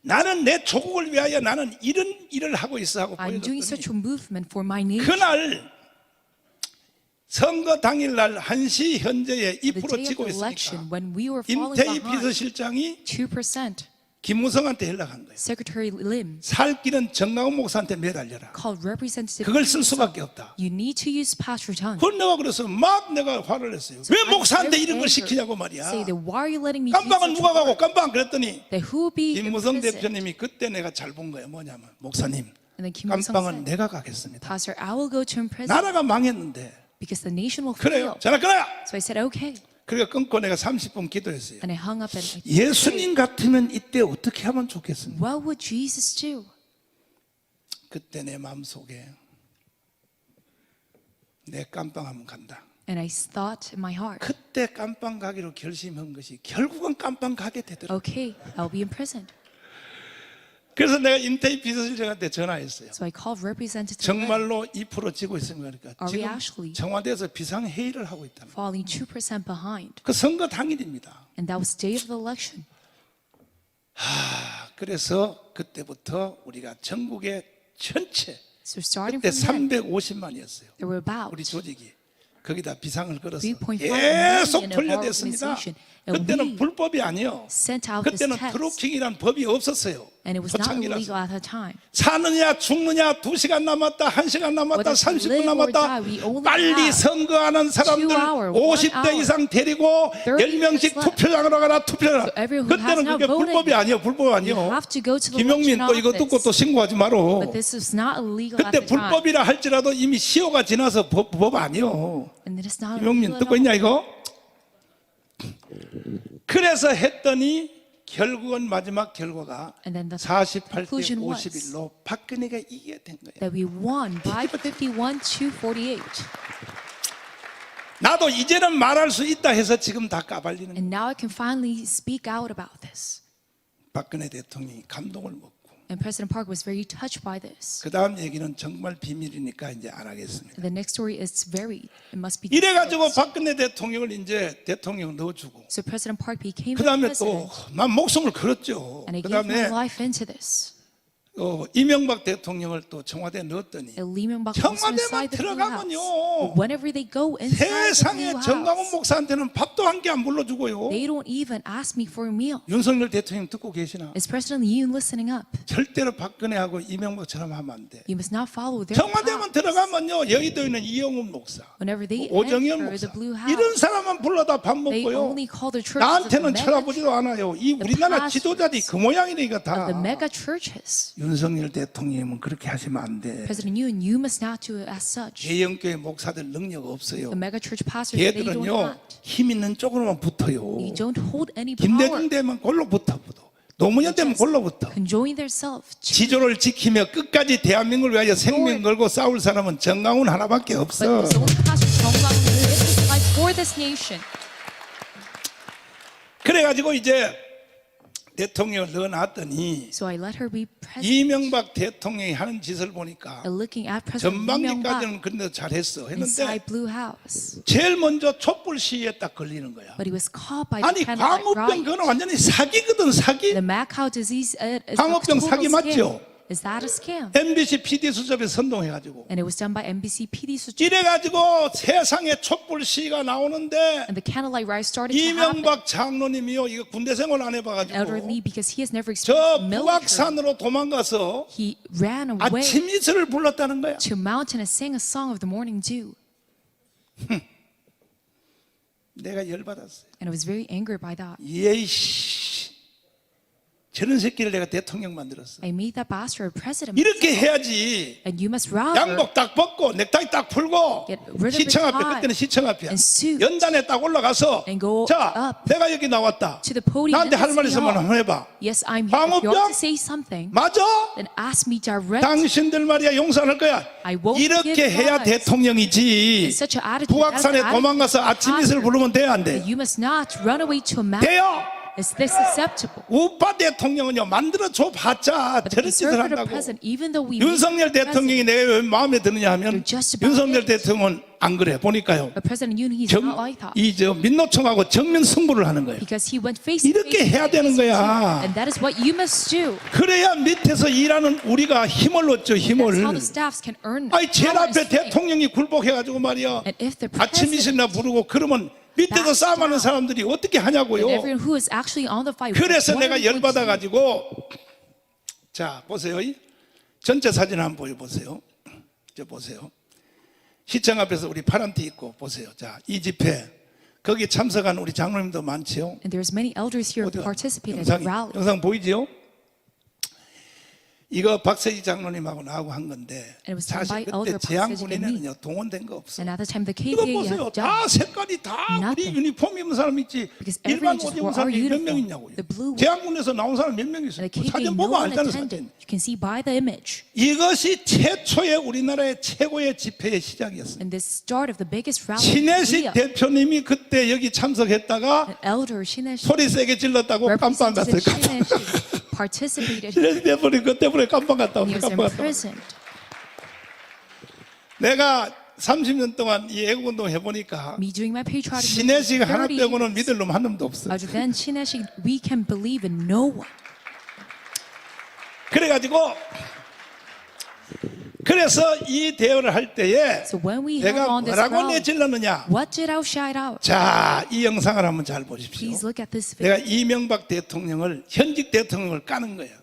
나는 내 조국을 위하여 나는 이런 일을 하고 있어 하고 I'm doing such 보여줬더니 a movement for my nation. 그날 선거 당일날 1시 현재에 The 2% day of 치고 the election, 있으니까 when we were falling 임태희 behind 비서실장이 2%, 김무성한테 연락한 거예요. Secretary Lim 살 길은 정강훈 목사한테 매달려라. called Representative. 그걸 쓸 수밖에 없다. You need to use Pastor John. 그걸 내가 그래서 막 내가 화를 냈어요. 왜 I'm 목사한테 very 이런 걸 angry. 시키냐고 말이야. Say that why are you letting me do 깜빵은 such 누가 가고 work? 깜빵 그랬더니 That who will be in 김무성 prison? 대표님이 그때 내가 잘 본 거예요. 뭐냐면 목사님 And then Kim Il-sung 깜빵은 said, 내가 가겠습니다. Pastor, I will go to prison 나라가 망했는데 because the nation will 그래요. fail. 전화 끊어요. So I said, okay. 그러니까 끊고 내가 30분 기도했어요. And I hung up and I 예수님 같으면 이때 어떻게 하면 좋겠습니까? what would Jesus do? 그때 내 마음속에 내 깜빵하면 간다. And I thought in my heart, 그때 깜빵 가기로 결심한 것이 결국은 깜빵 가게 되더라고요. okay, I'll be imprisoned. 그래서 내가 임태희 비서실장한테 전화했어요. So I called Representative Lim, 정말로 2% 지고 있습니다. 그러니까 Are we 지금 actually 청와대에서 비상회의를 하고 있다는 거예요. falling 2% behind. 그 선거 당일입니다. And that was day of the election. 그래서 그때부터 우리가 전국의 전체 So starting 그때 from then, 350만이었어요. there were about 우리 조직이 거기다 비상을 걸어서 3.5 계속 million of our 돌려댔습니다. organization. And 그때는 we 불법이 아니에요. sent out this 그때는 text. 트루킹이란 법이 없었어요. And it was not illegal 초창기라서 at that time. 사느냐 죽느냐 2시간 남았다 1시간 남았다 Whether to 30분 live or 남았다 die, we only 빨리 have 선거하는 사람들 2 hour, 1 50대 hour, 이상 데리고 30 10명씩 minutes left. 투표장으로 가라 투표하라. So everyone who has 그때는 not 그게 voted 불법이 yet, 아니에요. 불법 You 아니에요. have to go to the 김용민 election 또 이거 듣고 또 office. 신고하지 마로. But this is not illegal at 그때 the time. 불법이라 할지라도 이미 시효가 지나서 법 아니요. And it is not 김용민 illegal 듣고 at all. 있냐 이거? 그래서 했더니 결국은 마지막 결과가 And then the 48대 conclusion was 51로 박근혜가 이기게 된 거예요. that we won by 51 to 48. 나도 이제는 말할 수 있다 해서 지금 다 까발리는 거예요. And now I can finally speak out about this. 박근혜 대통령이 감동을 먹고 And President Park was very touched by this. 그 다음 얘기는 정말 비밀이니까 이제 안 하겠습니다. The next story is it must be. 이래가지고 박근혜 대통령을 이제 대통령 넣어주고 So President Park became 그 the 다음에 president, 또 난 목숨을 걸었죠. and he 그 gave my 다음에 life into this. 이명박 대통령을 또 청와대에 넣었더니 And Lee Myung-bak was 청와대만 inside the Blue House. 들어가면요 But whenever they go inside the 세상에 Blue 정강훈 House, 목사한테는 밥도 한 개 안 불러주고요. they don't even ask me for a meal. 윤석열 대통령 듣고 계시나? Is President Yoon listening up? 절대로 박근혜하고 이명박처럼 하면 안 돼. You must not follow their 청와대만 paths. 들어가면요 여의도에 있는 이영훈 목사, Whenever they 오정현 enter 목사 the Blue House, 이런 사람만 불러다 밥 they 먹고요. only call the churches of 나한테는 the 쳐다보지도 않아요. 이 우리나라 지도자들이 그 모양이니까 다. mega churches. 윤석열 대통령은 그렇게 하시면 안 돼. President Yoon, you must not do it as such. 대형교회 목사들 능력 없어요. The mega church pastors, they don't 얘들은요 not. 힘 있는 쪽으로만 붙어요. They don't hold any 김대중 power. 되면 골로 붙어. 노무현 되면 골로 붙어. Enjoying themselves. 지조를 지키며 끝까지 대한민국을 위하여 생명 걸고 싸울 사람은 정강훈 하나밖에 없어. But the only pastor Jong Gang who gives his life for this nation. 그래가지고 이제 대통령을 넣어놨더니 So I let her be president. 이명박 대통령이 하는 짓을 보니까 And looking at President Lee Myung-bak 전반기까지는 그런데 잘했어 했는데 inside Blue House, 제일 먼저 촛불 시위에 딱 걸리는 거야. but he was caught by 아니 the candlelight 광우병 riot. 그건 완전히 사기거든 사기. The mad cow disease is a 광우병 total 사기 맞죠? scam. Is that a scam? MBC PD 수첩에 선동해가지고 And it was done by MBC PD. 이래가지고 세상에 촛불 시위가 나오는데 And the candlelight riot started to happen. 이명박 장로님이요 이거 군대 생활 안 Elder 해봐가지고 Lee, because he has never 저 experienced military, 북악산으로 도망가서 he ran away 아침 이슬을 불렀다는 거야. to a mountain and sang a song of the morning dew. 내가 열받았어요. And I was very angry by that. 예이씨 저런 새끼를 내가 대통령 만들었어. I made that bastard a president. 이렇게 해야지. And you must rather 양복 딱 벗고 넥타이 딱 풀고 Get rid of 시청 your 앞에 tie 그때는 시청 앞이야. and suit. 연단에 딱 올라가서 And go 자 up 내가 여기 나왔다. to the podium 나한테 and 할 말 say, 있으면 "Oh, 한번 해봐. yes, I'm here. If you 광우병? want to say something, 맞아? then ask me directly. 당신들 말이야 용서 안 할 거야. I won't 이렇게 give 해야 lies. 대통령이지. In such an attitude, 북악산에 that's an 도망가서 아침 이슬 부르면 돼 안 돼? You must not run away to a mountain. 돼요. Is this acceptable? 우파 대통령은요 만들어 줘 봤자 But the 저런 짓을 conservative 한다고. president, even though we 윤석열 make him 대통령이 president, 내가 왜 마음에 드느냐 하면 You're just about 윤석열 it. 대통령은 안 그래 보니까요. but President Yoon, he's not like that. 이저 민노총하고 정면 승부를 하는 거예요. Because he went face to 이렇게 face. 해야 되는 거야. And that is what you must do. 그래야 밑에서 일하는 우리가 힘을 얻죠 힘을. That's how the staffs can earn 아니 제일 power and 앞에 strength. 대통령이 굴복해가지고 말이야 And if the 아침 president 이슬이나 부르고 그러면 밑에서 backs 싸움하는 down, 사람들이 어떻게 and 하냐고요. everyone who is actually on the fight, 그래서 what 내가 are we going to do? 열받아가지고 자 보세요 전체 사진 한번 보여보세요. 저 보세요 시청 앞에서 우리 파란 티 입고 보세요. 자 이 집회 거기 참석한 우리 장로님도 많지요. And there's many elders here who 어디가? participated in the rally. 영상 보이지요? 이거 박세지 장로님하고 나하고 한 건데 And it was done 사실 by 그때 Elder 재향군인에는요 동원된 거 없어. And at the time, the 이거 KBA 보세요. have 다 done 색깔이 다 우리 nothing. 유니폼 입은 사람 있지. Because 일반 everyone 옷 just 입은 wore our 사람이 몇 uniform. 명 있냐고요. The blue one. 재향군에서 나온 사람 몇 명 있어요. and the KBA, 사진 no 보면 one 알잖아요. attended. 사진. You can see by the image. 이것이 최초의 우리나라의 최고의 집회의 시작이었어요. And this start of the biggest rally. 신혜식 in Korea. 대표님이 그때 여기 참석했다가 An elder, Shineshi, 소리 세게 질렀다고 깜빵 갔어요. Representative 깜빵. Shineshi, participated. 신혜식 대표님 그 때문에 깜빵 갔다 And he 오고 was 깜빵 갔다 오고. imprisoned. 내가 30년 동안 이 애국운동 해보니까 Me doing my patriotic 신혜식 movement 하나 30 빼고는 years. 믿을 놈 한 놈도 없어. Other than Shineshi, we can believe in no one. 그래서 이 대화를 할 때에 So when we held 내가 on this 뭐라고 rally, 내질렀느냐. what did I shout out? 자, 이 영상을 한번 잘 보십시오. Please look at this 내가 video. 이명박 대통령을 현직 대통령을 까는 거예요.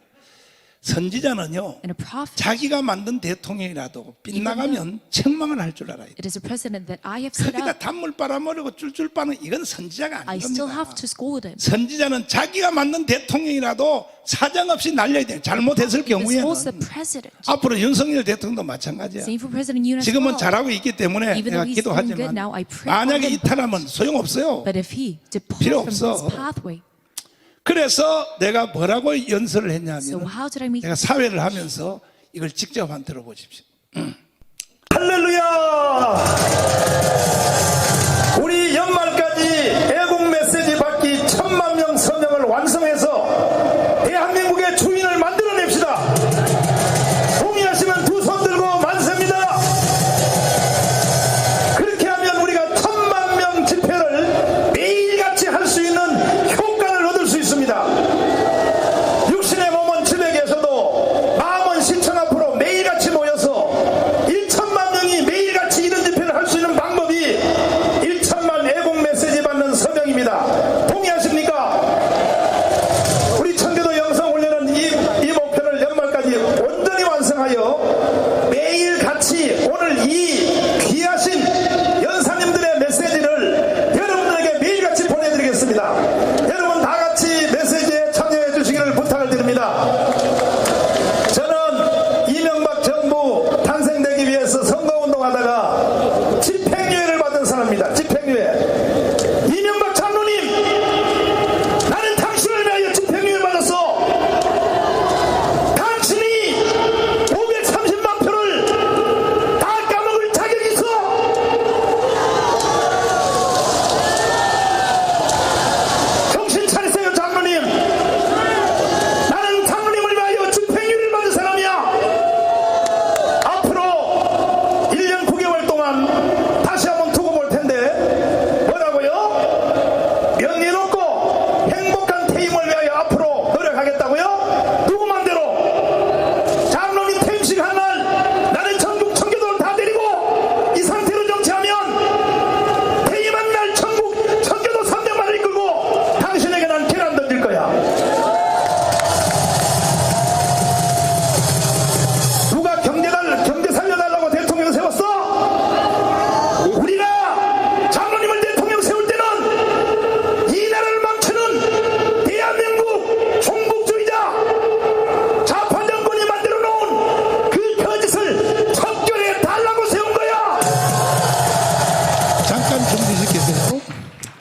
선지자는요 And a prophet, 자기가 만든 대통령이라도 빗나가면 책망을 할 줄 알아요. it is a president that I have set 그러니까 up. 단물 빨아먹으고 쫄쫄 빠는 이건 선지자가 I 아닌 still 겁니다. have to scold him. 선지자는 자기가 만든 대통령이라도 사정없이 날려야 돼요. 잘못했을 This 경우에는. holds the president. 앞으로 윤석열 대통령도 마찬가지야. Same for President Yoon as 지금은 well. 잘하고 있기 때문에 Even 내가 though he's doing 기도하지만 good now, I pray for 만약에 him. 이탈하면 소용없어요. But if he departs 필요 from 없어. this pathway, 그래서 내가 뭐라고 연설을 so 했냐면 how did I make 내가 사회를 하면서 이걸 직접 한번 들어보십시오. 할렐루야!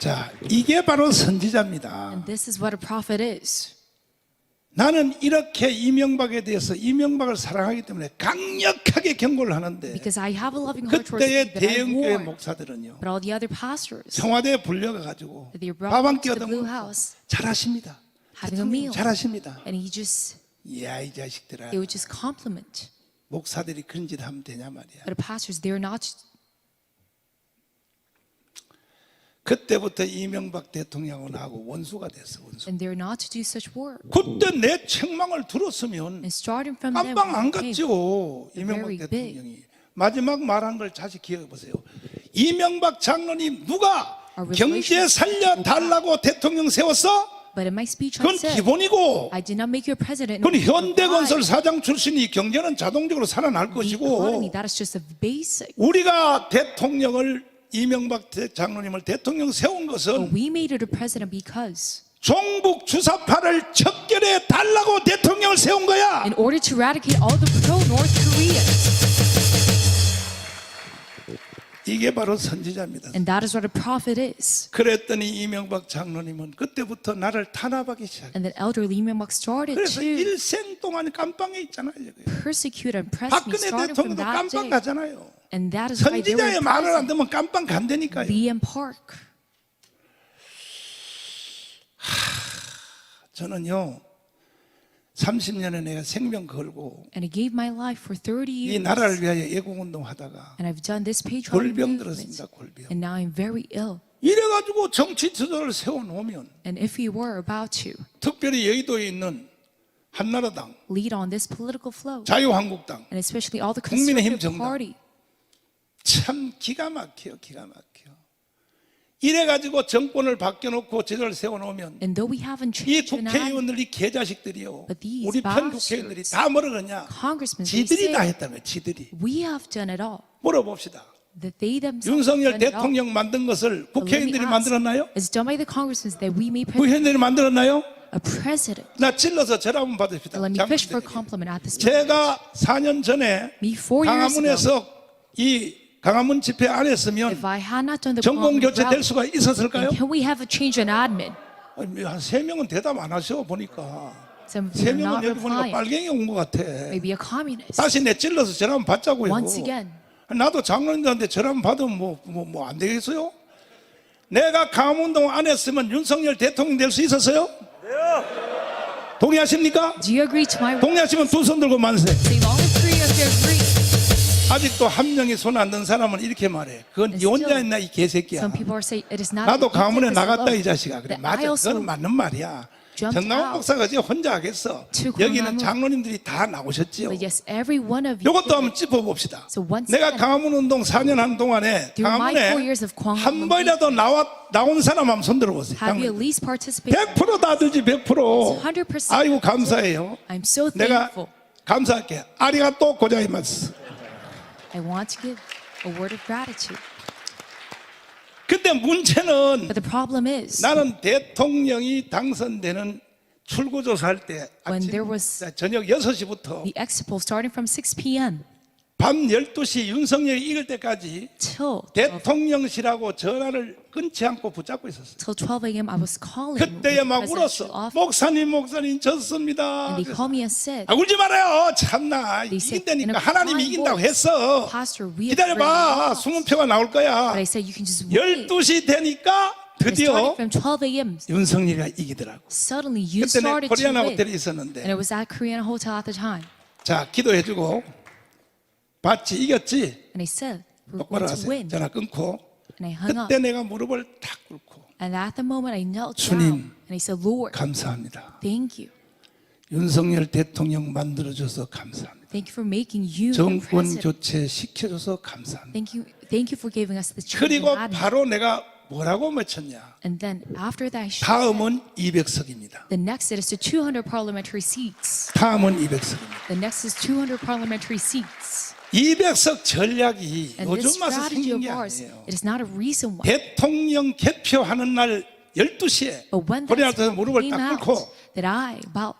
자, 이게 바로 선지자입니다. And this is what a prophet is. 나는 이렇게 이명박에 대해서 이명박을 사랑하기 때문에 강력하게 경고를 하는데 Because I have a loving heart towards 그때의 him that I 대형교회 warn. 목사들은요 But all the other pastors, 청와대에 불려가가지고 they brought 밥 한 him 끼 to the Blue 얻어먹고 House, 잘하십니다. having a meal. 잘하십니다. And he just, 이야 이 자식들아 they would just compliment. 목사들이 그런 짓 하면 되냐 말이야. But the pastors, they're not. 그때부터 이명박 대통령하고 나하고 원수가 됐어 원수. And they're not to do such work. 그때 내 책망을 들었으면 And starting from them, 깜빵 안 we became 갔죠. 이명박 very 대통령이 마지막 말한 걸 다시 기억해 보세요. 이명박 장로님 누가 경제 살려 달라고 대통령 세웠어? But in my speech, I 그건 said, 기본이고 I did not make you a president. 그건 in order to 현대건설 provide 사장 출신이 경제는 자동적으로 살아날 the economy. 것이고 That is just a basic. 우리가 대통령을 이명박 장로님을 대통령 세운 But 것은 we made it a president because 종북 주사파를 척결해 달라고 대통령을 세운 거야. in order to eradicate all the pro-North Koreans. 이게 바로 선지자입니다. And that is what a prophet is. 그랬더니 이명박 장로님은 그때부터 나를 탄압하기 시작해. And then Elder Lee Myung-bak started 그래서 to 일생 동안 깜빵에 있잖아요. 지금. persecute and press me 박근혜 starting from 대통령도 that 깜빵 day. 가잖아요. And that is why they were 선지자의 in 말을 안 prison. 듣면 깜빵 간다니까요. Lee and Park. 저는요 30년에 내가 생명 걸고 And I gave my life for 30 이 years. 나라를 위하여 애국운동 하다가 And I've done this patriotic 골병 movement. 들었습니다. 골병. And now I'm very ill. 이래가지고 정치 지도를 세워놓으면 And if we were about to 특별히 여의도에 있는 한나라당, lead on this political flow, 자유한국당 and especially all the 국민의힘 conservative 정당. party, 참 기가 막혀요. 기가 막혀. 이래가지고 정권을 바뀌어놓고 제도를 세워놓으면 and though we haven't 이 changed an ad, 국회의원들 이 개자식들이요 But these 우리 편 bastards, 국회의원들이 다 뭐라 그러냐 congressmen, they 지들이 say 다 했다는 거예요. 지들이 we have done it all. 물어봅시다. That they themselves 윤석열 have done it all. 대통령 만든 것을 But let me 국회의원들이 ask, 만들었나요? it's done by the congressmen that we made president. 국회의원들이 만들었나요? A president. 나 찔러서 전화 한번 받읍시다. Let me fish for 장관들에게. compliment at this. 제가 4년 전에 Me 4 years ago, 강화문에서 이 강화문 집회 안 했으면 if I had not done the 정권 Parliament 교체 될 route, 수가 있었을까요? then can we have a change in admin? 한 3명은 대답 안 하셔 보니까 Some of you are 3명은 not 여기 보니까 replying. 빨갱이 온 것 같아. Maybe a communist. 다시 내 찔러서 전화 한번 받자고요. Once again. 나도 장로님들한테 전화 한번 받으면 뭐 안 되겠어요? 내가 강화문동 안 했으면 윤석열 대통령 될 수 있었어요? 동의하십니까? Do you agree to my words? 동의하시면 두 손 들고 만세. Say long as three if you agree. 아직도 한 명이 손 안 든 사람은 이렇게 말해. 그건 네 혼자 있나 이 개새끼야. Some people are saying it is not. 나도 you 강화문에 take this 나갔다 alone. 이 자식아. 그래 That 맞아. I also 그건 맞는 말이야. jumped 정강훈 out 목사가 이제 혼자 하겠어. to 여기는 강화문. 장로님들이 다 나오셨지요. But yes, every one of you. 이것도 한번 짚어봅시다. So once 내가 again, 강화문 운동 4년 한 동안에 through my 4 강화문에 years of Gwanghwamun 한 번이라도 나온 사람 한번 손 들어보세요. have you at 장로님. least participated? 100% 다들지 100%. 100%. 아이고 감사해요. I'm so 내가 thankful. 감사할게. 아리가또 고자이마스. I want to give a word of gratitude. 근데 문제는 But the problem is, 나는 대통령이 당선되는 출구조사할 때 When 아침 there was 저녁 6시부터 the exit poll starting from 6 p.m. 밤 12시 윤석열이 이길 때까지 till 대통령실하고 전화를 끊지 않고 붙잡고 있었어요. 12 a.m. I was calling 그때야 the 막 presidential 울었어. office, 목사님 졌습니다. and they called me and said, 아, 울지 말아요. 참나 They said in 이긴다니까 a 하나님이 crying 이긴다고 voice, 했어. Pastor, we have already 기다려봐. lost. 수문표가 나올 거야. But I said, you can just wait. 12시 되니까 And starting 드디어 from 12 a.m. 윤석열이가 이기더라고. Suddenly you 그때 내 started to 코리아나 win. 호텔에 And 있었는데 it was at Korean Hotel at the time. 자 기도해주고 봤지 이겼지 And I said, we're 똑바로 going to 하세요. win. 전화 끊고 And I hung up. 그때 내가 무릎을 탁 꿇고 And at the moment I knelt 주님, down. And I said, Lord, 감사합니다. thank you. 윤석열 대통령 만들어줘서 감사합니다. Thank you for making you the 정권 president. 교체 시켜줘서 감사합니다. Thank you for giving us the change 그리고 in admin. 바로 내가 뭐라고 외쳤냐? And then after that, she said, 다음은 200석입니다. the next is to 200 parliamentary seats. 다음은 200석입니다. The next is 200 parliamentary seats. 200석 전략이 And 요즘 this 와서 strategy 생긴 of 게 ours, 아니에요. it is not a reason why. 대통령 개표하는 날 12시에 But when 코리아에서 that 무릎을 came 딱 out, 꿇고 that I about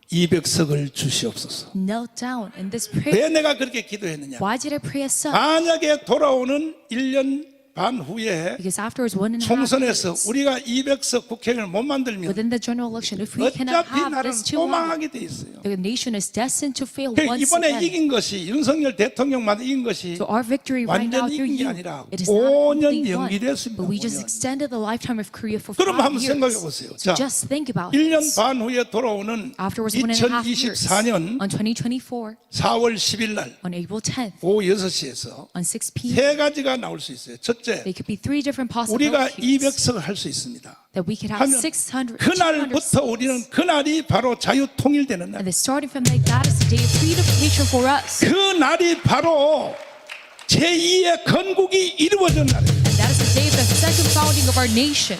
200석을 주시옵소서. knelt down in this prayer. 왜 내가 그렇게 기도했느냐? Why did I pray as such? 만약에 돌아오는 1년 반 후에 Because afterwards, 1.5 총선에서 years, 우리가 200석 국회의원을 못 만들면 within the general election, if we cannot 어차피 have 나라는 this 200, 도망하게 돼 있어요. the nation is destined to fail 그 once 이번에 again. 이긴 것이 윤석열 대통령만 이긴 것이 So our victory right now 완전히 through 이긴 게 you, 아니라 it is not 5년 completely won, 연기됐습니다. but we just 5년. extended the lifetime of Korea for 그럼 5 한번 생각해 years. 보세요. So 자, just think about 1년 it. 반 후에 돌아오는 Afterwards, 1.5 years, 2024년 on 2024, 4월 10일 날 on April 10th, 오후 6시에서 on 6 p.m., 세 가지가 나올 수 있어요. 첫째, there could be 3 different 우리가 possibilities 200석을 할 수 있습니다. that we could have 하면 600, 200 그날부터 우리는 그날이 바로 자유 통일되는 날. and then starting from that is the day of freedom for us. 그 날이 바로 제2의 건국이 이루어진 날이에요. And that is the day of the second founding of our nation.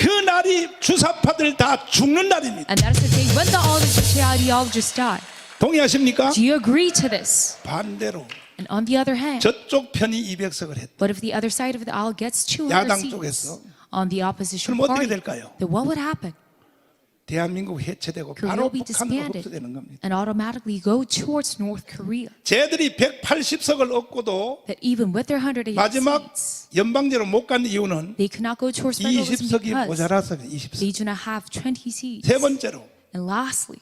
그 날이 주사파들 다 죽는 날입니다. And that is the day when the ideologists die. 동의하십니까? Do you agree to this? 반대로 And on the other hand, 저쪽 편이 200석을 했다. but if the other side of the aisle gets 200 야당 seats 쪽에서 on the opposition 그럼 어떻게 party, 될까요? then what would happen? 대한민국 해체되고 Korea 바로 will be 북한으로 disbanded 흡수되는 겁니다. and automatically go towards North Korea. 쟤들이 180석을 얻고도 That even with their 180 마지막 seats, 연방제로 못 간 이유는 they could not go towards federalism 20석이 because 모자라서 20석. they do not have 20 seats. 세 번째로 And lastly,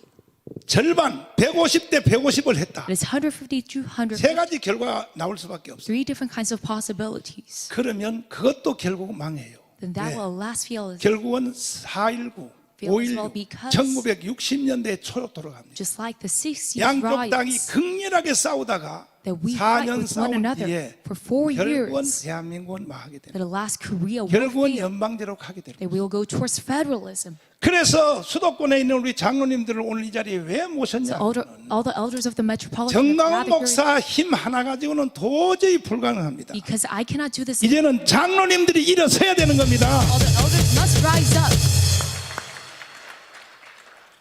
절반 150대 150을 했다. it is 150 to 100. 세 가지 결과가 나올 수밖에 없어요. 3 different kinds of possibilities. 그러면 그것도 결국 망해요. Then that 네. will last fail 결국은 4.19, Fails well 5.16, because 1960년대 초로 돌아갑니다. just like the 60s 양쪽 당이 riots 극렬하게 싸우다가 that we fight 4년 with one 싸운 another 뒤에 for 4 결국은 years, 대한민국은 망하게 됩니다. that the last Korea will 결국은 fail, 연방제로 가게 됩니다. that we will go towards federalism. 그래서 수도권에 있는 우리 장로님들을 오늘 이 자리에 왜 모셨냐? All the elders of the metropolitan 정강훈 gathered here 목사 힘 하나 가지고는 도저히 불가능합니다. because I cannot do this. 이제는 장로님들이 일어서야 되는 겁니다. All the elders must rise up.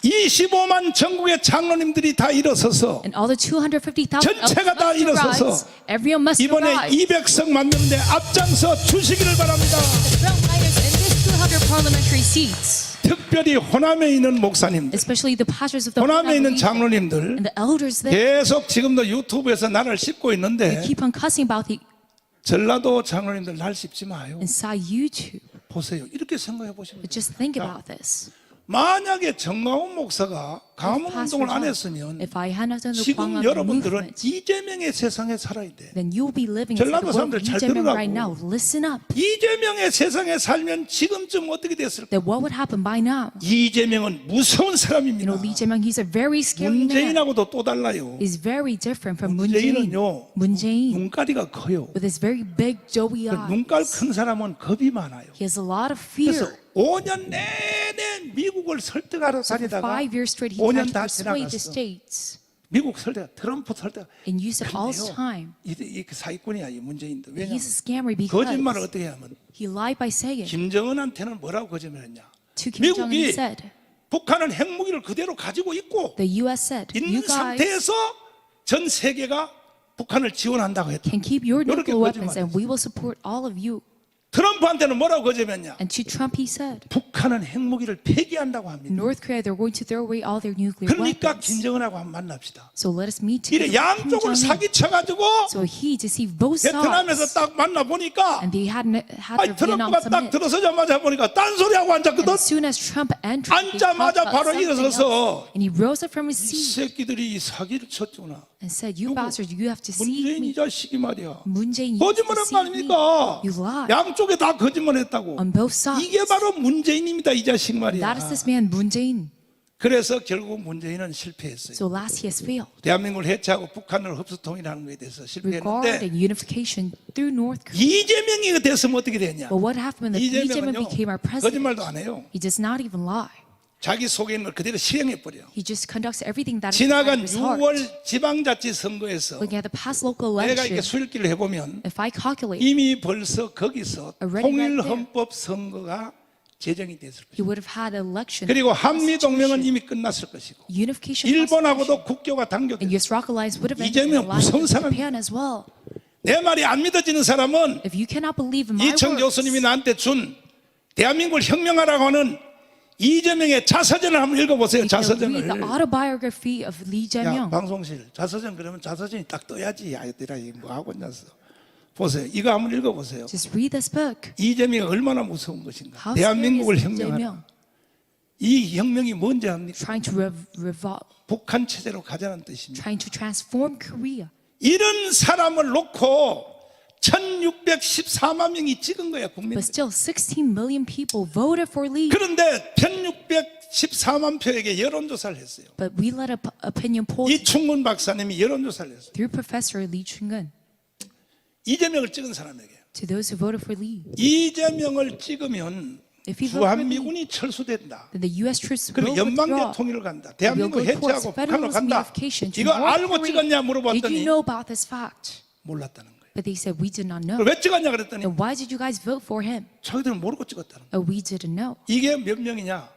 25만 전국의 장로님들이 다 일어서서 And all the 250,000 전체가 다 elders must 일어서서 rise. Everyone must 이번에 rise. 200석 만드는데 앞장서 주시기를 바랍니다. The frontliners in this 200 parliamentary seats, 특별히 호남에 있는 목사님들, especially the pastors of the 호남에 있는 Honorable 장로님들 and the elders there, 계속 지금도 유튜브에서 나를 씹고 있는데 keep on cussing about the 전라도 장로님들 날 씹지 마요. inside YouTube. 보세요. 이렇게 생각해 보시면 But just think about this. 만약에 정강훈 목사가 강원 Pastor 운동을 안 John, 했으면 if I had not done the 지금 Gwangan 여러분들은 movement, 이재명의 세상에 살아야 돼. then you'll be living in the 전라도 world 사람들 of 잘 Lee right 들으라고. now. Listen up. 이재명의 세상에 살면 지금쯤 어떻게 됐을까? That what would happen by now? 이재명은 무서운 You 사람입니다. know, Lee Jae-myung, he's a very scary man. 문재인하고도 또 달라요. He's very different from Moon Jae-in. 문재인은요 Moon Jae-in, 눈가리가 커요. with his very big doughy 그 눈깔 eyes. 큰 사람은 겁이 많아요. He has a lot of 그래서 fear. 5년 내내 미국을 설득하러 So for 다니다가 5 years straight, he 5년 tried to 다 persuade the 지나갔어. states. 미국 설득, 트럼프 설득. And you said all the 근데요, time, 이 사기꾼이야 이 문재인도. that 왜냐하면 he's a scammer 거짓말을 because 어떻게 하면 he lied by saying 김정은한테는 뭐라고 거짓말했냐? to Kim Jong-un, he 미국이 said, 북한은 핵무기를 그대로 가지고 있고 the U.S. said, you 있는 guys 상태에서 전 세계가 북한을 지원한다고 했다. can keep your 이렇게 nuclear weapons 거짓말했어. and we will support all of you. 트럼프한테는 뭐라고 거짓말했냐? And to Trump, he said, 북한은 핵무기를 폐기한다고 합니다. North Korea, they're going to throw away all their nuclear 그러니까 weapons. 김정은하고 한번 만납시다. So let us meet 이래 together with Kim 양쪽을 Jong-un. 사기쳐가지고 So he deceived both 베트남에서 sides. 딱 만나 보니까 And they had their Vietnam 트럼프가 딱 summit. 들어서자마자 보니까 딴소리하고 And 앉았거든. as soon as Trump entered, they talked 앉자마자 about 바로 something else. 일어서서 And he rose up from his 이 seat 새끼들이 이 사기를 쳤구나. and said, you bastards, you have deceived 문재인 me. 이 자식이 말이야. Moon Jae-in, you have 거짓말한 거 deceived me. 아닙니까? You lied 양쪽에 다 거짓말했다고. on both sides. 이게 바로 문재인입니다, 이 자식 말이야. That is this man, Moon Jae-in. 그래서 결국 문재인은 실패했어요. So last he has failed 대한민국을 해체하고 북한을 흡수통일하는 것에 대해서 실패했는데 regarding unification through North Korea. 이재명이 됐으면 어떻게 됐냐? But what happened when Lee Jae-myung 이재명은요 became our president? 거짓말도 안 해요. He does not even lie. 자기 속에 있는 걸 그대로 시행해버려. He just conducts everything that is inside 지나간 of his heart. 6월 지방자치 선거에서 Looking at the past local 내가 이렇게 election, 수일기를 해보면 if I calculate, 이미 벌써 거기서 Already right 통일헌법 선거가 제정이 됐을 것이고 he would have had an election. 그리고 한미동맹은 이미 끝났을 것이고 Unification 일본하고도 국교가 and 당겼고 US-ROC alliance would have ended 이재명 in alliance 무서운 with 사람이야. Japan as well. 내 말이 안 믿어지는 사람은 If you cannot believe in my 이청 words, 교수님이 나한테 준 대한민국을 혁명하라고 하는 이재명의 자서전을 한번 읽어보세요. you can read 자서전을. the autobiography of Lee 야, Jae-myung. 방송실 자서전 그러면 자서전이 딱 떠야지. 아이들아 이거 뭐 하고 있냐서 보세요. 이거 한번 읽어보세요. Just read this book. 이재명이 얼마나 무서운 것인가. How 대한민국을 serious is 혁명하라. Jae-myung 이 혁명이 뭔지 압니까? trying to revolt, 북한 체제로 가자는 뜻입니다. trying to transform Korea. 이런 사람을 놓고 1614만 명이 찍은 거야, 국민. But still, 16 million people voted for Lee. 그런데 1614만 표에게 여론조사를 했어요. But we let a opinion poll 이충근 박사님이 여론조사를 했어요. through Professor Lee Chung-gun 이재명을 찍은 사람에게. to those who voted for Lee. 이재명을 찍으면 If you vote for Lee, 주한미군이 철수된다. then the U.S. troops 그리고 will 연방제 withdraw. 통일을 간다. They will 대한민국 go towards 해체하고 북한으로 federalism 간다. unification to 이거 North 알고 Korea. 찍었냐 Did you 물어봤더니 know about this fact? 몰랐다는 거예요. But they said we did not know. 왜 찍었냐 그랬더니 Then why did you guys vote for him? 자기들은 모르고 찍었다는 거예요. Oh, we didn't know. 이게 몇 명이냐?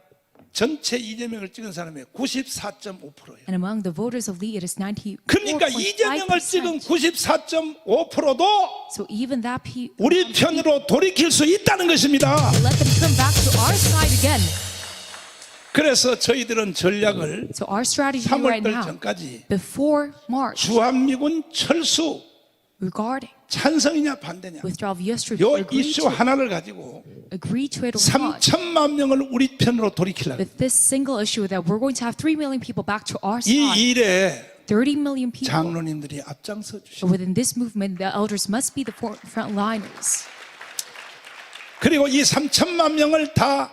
전체 이재명을 찍은 사람의 94.5%예요. And among the voters of Lee, it is 그러니까 이재명을 찍은 94.5%. 94.5%도 So even that 우리 편으로 돌이킬 수 있다는 것입니다. let them come back to our side again. 그래서 저희들은 전략을 So our strategy right 3월달 now, 전까지 before March, 주한미군 철수 regarding 찬성이냐 반대냐 withdrawal of U.S. troops, 요 agree 이슈 to 하나를 가지고 it or not. 3천만 명을 우리 편으로 돌이키려고. With this single issue that we're going to have 3 million people back to our 이 side, 일에 30 million people. 장로님들이 앞장서 So 주시고, within this movement, the elders must be the frontliners. 그리고 이 3천만 명을 다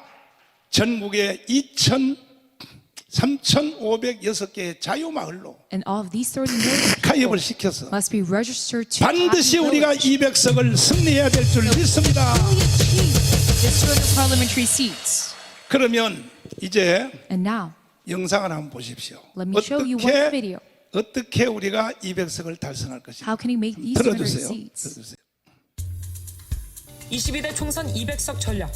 전국의 3,506개의 자유마을로 And all of these 30 million 가입을 people 시켜서 must be registered to 반드시 Happy 우리가 Village. 200석을 승리해야 될 줄 믿습니다. We achieve this 200 parliamentary seats. 그러면 이제 And now, 영상을 한번 보십시오. let me show you one video. 어떻게 우리가 200석을 달성할 것인가. How can he make these 200 들어주세요. seats? 들어주세요. 22대 총선 200석 전략.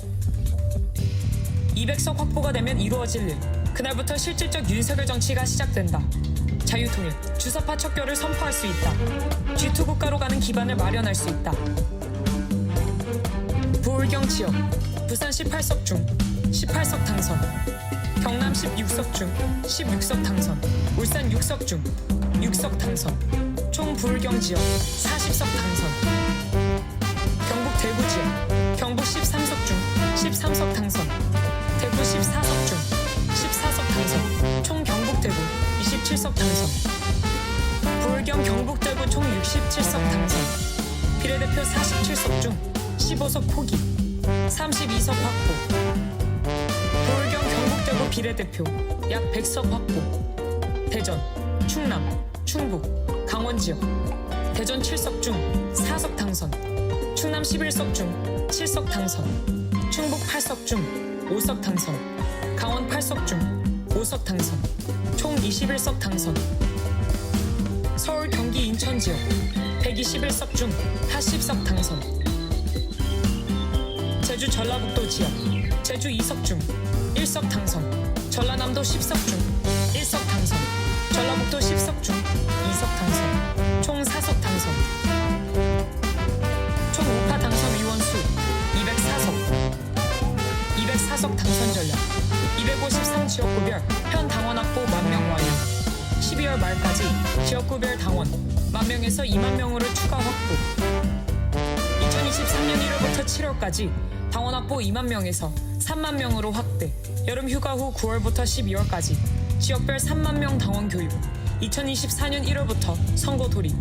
200석 확보가 되면 이루어질 일. 그날부터 실질적 윤석열 정치가 시작된다. 자유통일, 주사파 척결을 선포할 수 있다. G2 국가로 가는 기반을 마련할 수 있다. 부울경 지역, 부산 18석 중 18석 당선, 경남 16석 중 16석 당선, 울산 6석 중 6석 당선, 총 부울경 지역 40석 당선. 경북 대구 지역, 경북 13석 중 13석 당선, 대구 14석 중 14석 당선, 총 경북 대구 27석 당선, 부울경 경북 대구 총 67석 당선, 비례대표 47석 중 15석 포기, 32석 확보, 부울경 경북 대구 비례대표 약 100석 확보, 대전, 충남, 충북, 강원 지역, 대전 7석 중 4석 당선, 충남 11석 중 7석 당선, 충북 8석 중 5석 당선, 강원 8석 중 5석 당선, 총 21석 당선, 서울, 경기, 인천 지역 121석 중 80석 당선, 제주, 전라북도 지역 제주 2석 중 1석 당선, 전라남도 10석 중 1석 당선, 전라북도 10석 중 2석 당선, 총 4석 당선, 총 우파 당선 의원 수 204석 당선 전략. 253지역구별 현 당원 확보 10,000명 완료. 12월 말까지 지역구별 당원 10,000명에서 20,000명으로 추가 확보. 2023년 1월부터 7월까지 당원 확보 20,000명에서 30,000명으로 확대. 여름 휴가 후 9월부터 12월까지 지역별 30,000명 당원 교육. 2024년 1월부터 선거 돌입.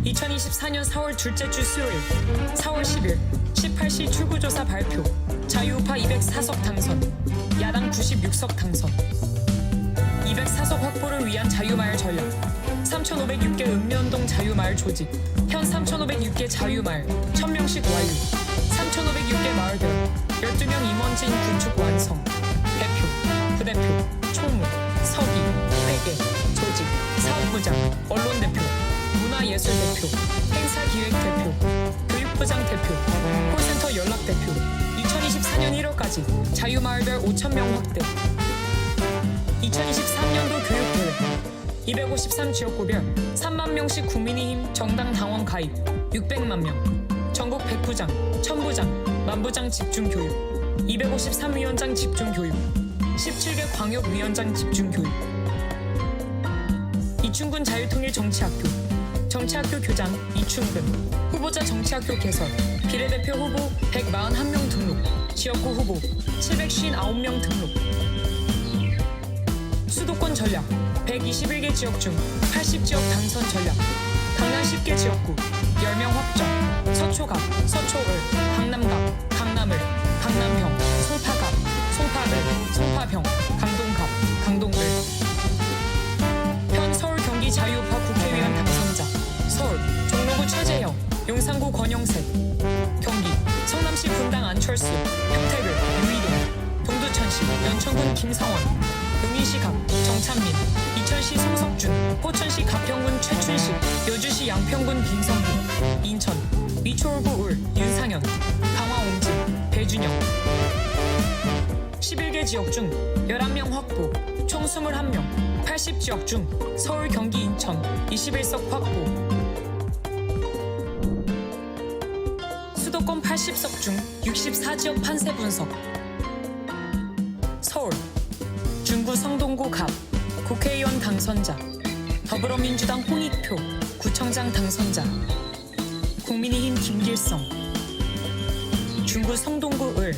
2024년 4월 둘째 주 수요일 4월 10일 18시 출구조사 발표. 자유우파 204석 당선, 야당 96석 당선. 204석 확보를 위한 자유마을 전략. 3,506개 읍면동 자유마을 조직. 현 3,506개 자유마을 1,000명씩 완료. 3,506개 마을별 12명 임원진 구축 완성. 대표, 부대표, 총무, 서기, 회계, 조직, 사업부장, 언론대표, 문화예술대표, 행사기획대표, 교육부장 대표, 콜센터 연락대표. 2024년 1월까지 자유마을별 5,000명 확대. 2023년도 교육계획 253지역구별 3만 명씩 국민의힘 정당 당원 가입 600만 명. 전국 100부장, 1000부장, 만부장 집중교육 253위원장 집중교육 17개 광역위원장 집중교육. 이충근 자유통일 정치학교 교장 이충근 후보 후보자 정치학교 개설, 비례대표 후보 141명 등록, 지역구 후보 759명 등록. 수도권 전략, 121개 지역 중 80지역 당선 전략, 강남 10개 지역구, 10명 확정, 서초갑, 서초을, 강남갑, 강남을, 강남형, 송파갑, 송파을, 송파병, 강동갑, 강동을. 현 서울 경기 자유우파 국회의원 당선자, 서울, 종로구 최재형, 용산구 권영세, 경기, 성남시 분당 안철수, 평택을, 유이동, 동두천시, 연천군 김성원, 용인시 갑, 정찬민, 이천시 송석준, 포천시 가평군 최춘식, 여주시 양평군 김성규, 인천, 위초울구 울, 윤상현, 강화 옹진, 배준영. 11개 지역 중 11명 확보, 총 21명, 80지역 중 서울, 경기, 인천 21석 확보. 수도권 80석 중 64지역 판세 분석. 서울, 중구 성동구 갑, 국회의원 당선자, 더불어민주당 홍익표, 구청장 당선자, 국민의힘 김길성. 중구 성동구 을,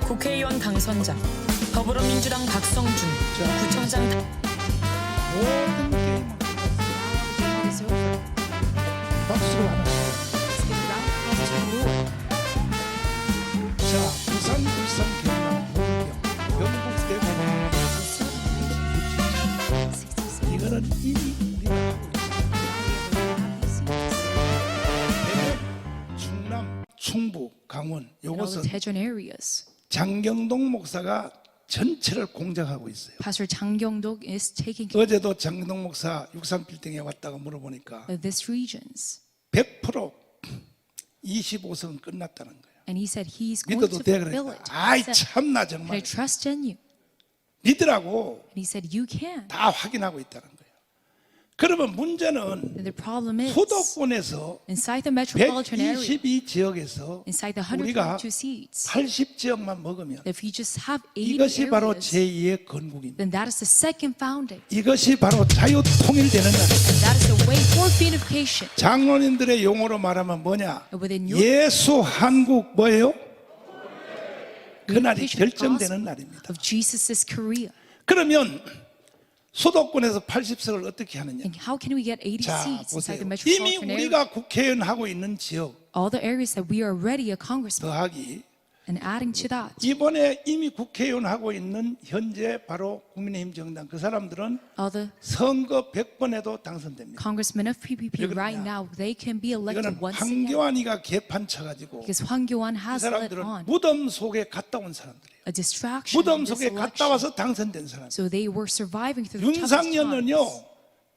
국회의원 당선자, 더불어민주당 박성준, 구청장 모든 게임은 Now the game is over. 박수로 하나. Let's give a round of applause to Lord. 자, 부산, 울산, 경남, 부경, 경북 대구. 이거는 이미 우리가 하고 있습니다. 대전, 충남, 충북, 강원 In all the 요것은 Daejeon areas, 장경동 목사가 전체를 공작하고 있어요. Pastor Chang Gyeong-dok is taking care 어제도 장경동 목사 63빌딩에 왔다가 물어보니까 of these regions. 100% 25석은 끝났다는 거예요. And he said he's going 믿어도 to 돼 fulfill 그러니까. it. 아이 He said, 참나 and I 정말 trust in you. 믿으라고 And he said, you can. 다 확인하고 있다는 거예요. 그러면 문제는 And the problem is, 수도권에서 inside the metropolitan area, 122지역에서 inside the 우리가 122 seats, 80지역만 먹으면 if you just have 80 이것이 바로 areas, 제2의 건국입니다. then that is the second founding. 이것이 바로 자유통일되는 날. And that is the way for unification. 장로님들의 용어로 말하면 뭐냐? And within your 예수 한국 뭐예요? 그날이 unification 결정되는 gospel 날입니다. of Jesus' Korea. 그러면 수도권에서 80석을 어떻게 하느냐? And how can we get 80 자, seats inside the 보세요. 이미 metropolitan area? 우리가 국회의원 하고 있는 지역 All the areas that we are already a congressman. 더하기 And adding to that, 이번에 이미 국회의원 하고 있는 현재 바로 국민의힘 정당 그 사람들은 all the 선거 100번 해도 당선됩니다. congressmen of PPP 왜 right 그러냐? now, they can be elected 이거는 once again. 황교안이가 개판 쳐가지고 Because Hwang Kyo-ahn 그 has led 사람들은 on 무덤 속에 갔다 온 사람들이에요. a distraction 무덤 in this 속에 갔다 election. 와서 당선된 사람. So they were surviving through the toughest times. 윤상현은요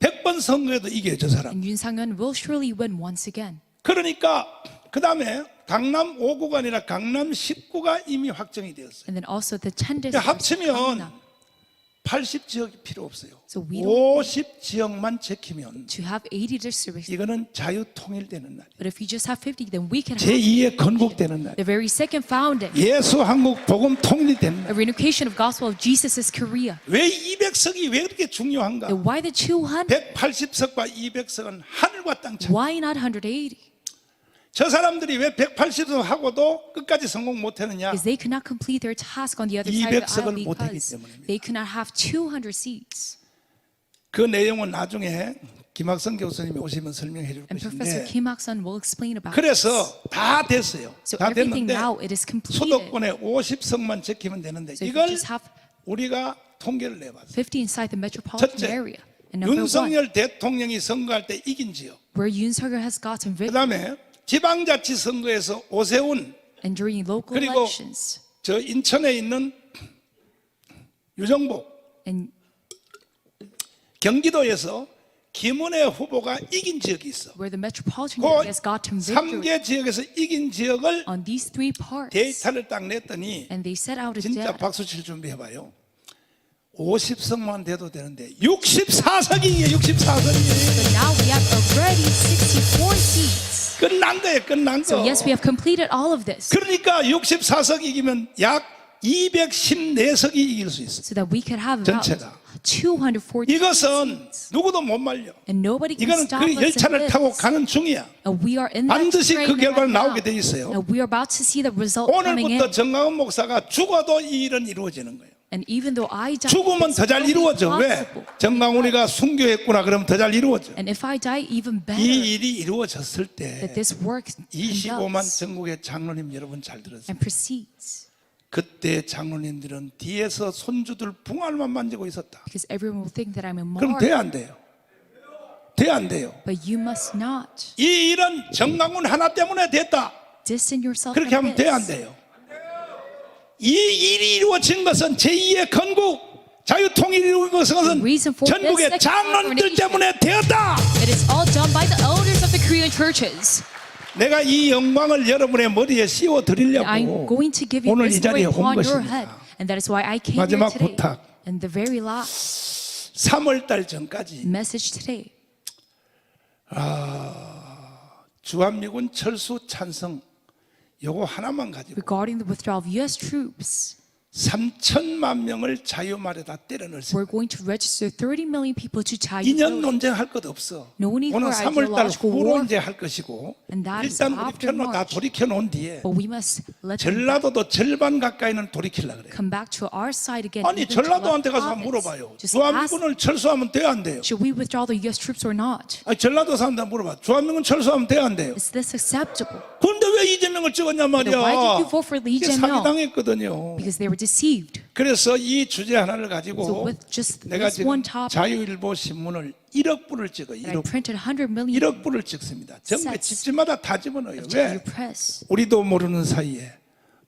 100번 선거에도 이겨요 저 사람. And Yoon Sang-yeon will surely win once again. 그러니까 그 다음에 강남 5구가 아니라 강남 10구가 이미 확정이 되었어요. And then also the 10 근데 districts coming 합치면 up. 80지역이 필요 없어요. So we don't 50지역만 지키면 to have 80 districts. 이거는 자유통일되는 날. But if you just have 50, then we can have 제2의 건국되는 날. the very second founding, 예수 한국 복음 통일되는 날. a reunification of gospel of Jesus' Korea. 왜 200석이 왜 그렇게 중요한가? And why the 200? 180석과 200석은 하늘과 땅 차이. Why not 180? 저 사람들이 왜 180석 하고도 끝까지 성공 못했느냐? Because they could not complete their task on the other side of the 200석을 aisle 못했기 because 때문입니다. they could not have 200 seats. 그 내용은 나중에 김학성 교수님이 오시면 설명해 줄 And Professor 것인데 Kim Hak-sun will explain about 그래서 this. 다 됐어요. So 다 everything 됐는데 now it is completed. 수도권에 50석만 지키면 되는데 So if you 이걸 just have 우리가 통계를 내봤어요. 50 inside the metropolitan 첫째, area. And number one, 윤석열 대통령이 선거할 때 이긴 지역. where Yoon Suk-yeol has gotten 그 victory. 다음에 지방자치 선거에서 오세훈 And during local 그리고 elections. 저 인천에 있는 유정복 And 경기도에서 김은혜 후보가 이긴 지역이 있어. where the metropolitan 그 area has gotten victory. 3개 지역에서 이긴 지역을 On these three parts. 데이터를 딱 냈더니 And they set out a 진짜 data. 박수 칠 준비해봐요. 50석만 돼도 되는데 64석이에요. 64석이에요. But now we have already 64 seats. 끝난 거예요. 끝난 거. So yes, we have completed all of this. 그러니까 64석 이기면 약 214석이 이길 수 있어. So that we could have about 전체가. 214 이것은 누구도 못 말려. and nobody can 이거는 stop 그 us in 열차를 타고 this. 가는 중이야. And we are in that 반드시 train 그 결과는 right 나오게 now. 돼 있어요. And we are about to see the result coming 오늘부터 in. 정강훈 목사가 죽어도 이 일은 이루어지는 거예요. And even though I die, 죽으면 it's 더 잘 still 이루어져. 왜? possible. 정강훈이가 순교했구나 그러면 더 잘 이루어져. And if I die, even better. 이 일이 이루어졌을 That 때 this work 25만 conducts 전국의 장로님 여러분 잘 들으세요. and proceeds. 그때 장로님들은 뒤에서 손주들 붕알만 만지고 있었다. Because everyone will think that I'm a 그럼 martyr. 돼 안 돼요? 돼 안 돼요? But you must not 이 일은 정강훈 하나 때문에 됐다. distance yourself 그렇게 from 하면 돼 안 this. 돼요? 이 일이 이루어진 것은 제2의 건국 자유통일이 이루어진 것은 reason for 전국의 this 장로님들 때문에 되었다. It is all done by the elders of the Korean churches. 내가 이 영광을 여러분의 머리에 씌워 I'm 드리려고 going to give you 오늘 this 이 자리에 glory 온 upon your head. 것입니다. And that is why I came here 마지막 today. 부탁. And the very last 3월 달 전까지 message today. 주한미군 철수 찬성 요거 하나만 가지고 Regarding the withdrawal of U.S. troops, 3천만 명을 자유말에다 때려 넣을 수 we're going to register 30 million people to Chayu 2년 Village. 논쟁할 것 없어. No need 오늘 for 3월 달 ideological 후로 war. 이제 할 것이고 And that is 일단 우리 after 편로 다 March. 돌이켜 놓은 뒤에 But we must let them 전라도도 절반 가까이는 돌이키려 그래요. come back to our side again. 아니 even to 전라도한테 left 가서 한번 province. 물어봐요. Just ask, 주한미군을 철수하면 돼요 안 돼요? should we withdraw the U.S. troops or not? 아니 전라도 사람들 물어봐. 주한미군 철수하면 돼요 안 돼요? Is this acceptable? 그런데 왜 이재명을 찍었냐 말이야. Why did you vote for Lee 이게 Jae-myung? 사기당했거든요. Because they were deceived. 그래서 이 주제 하나를 So 가지고 with just 내가 this 지금 one topic, 자유일보 신문을 1억 부를 찍어. that I 1억, printed 100 million 1억 부를 찍습니다. 전국에 sets 집집마다 다 집어넣어요. of Chayu 왜? Press. 우리도 모르는 사이에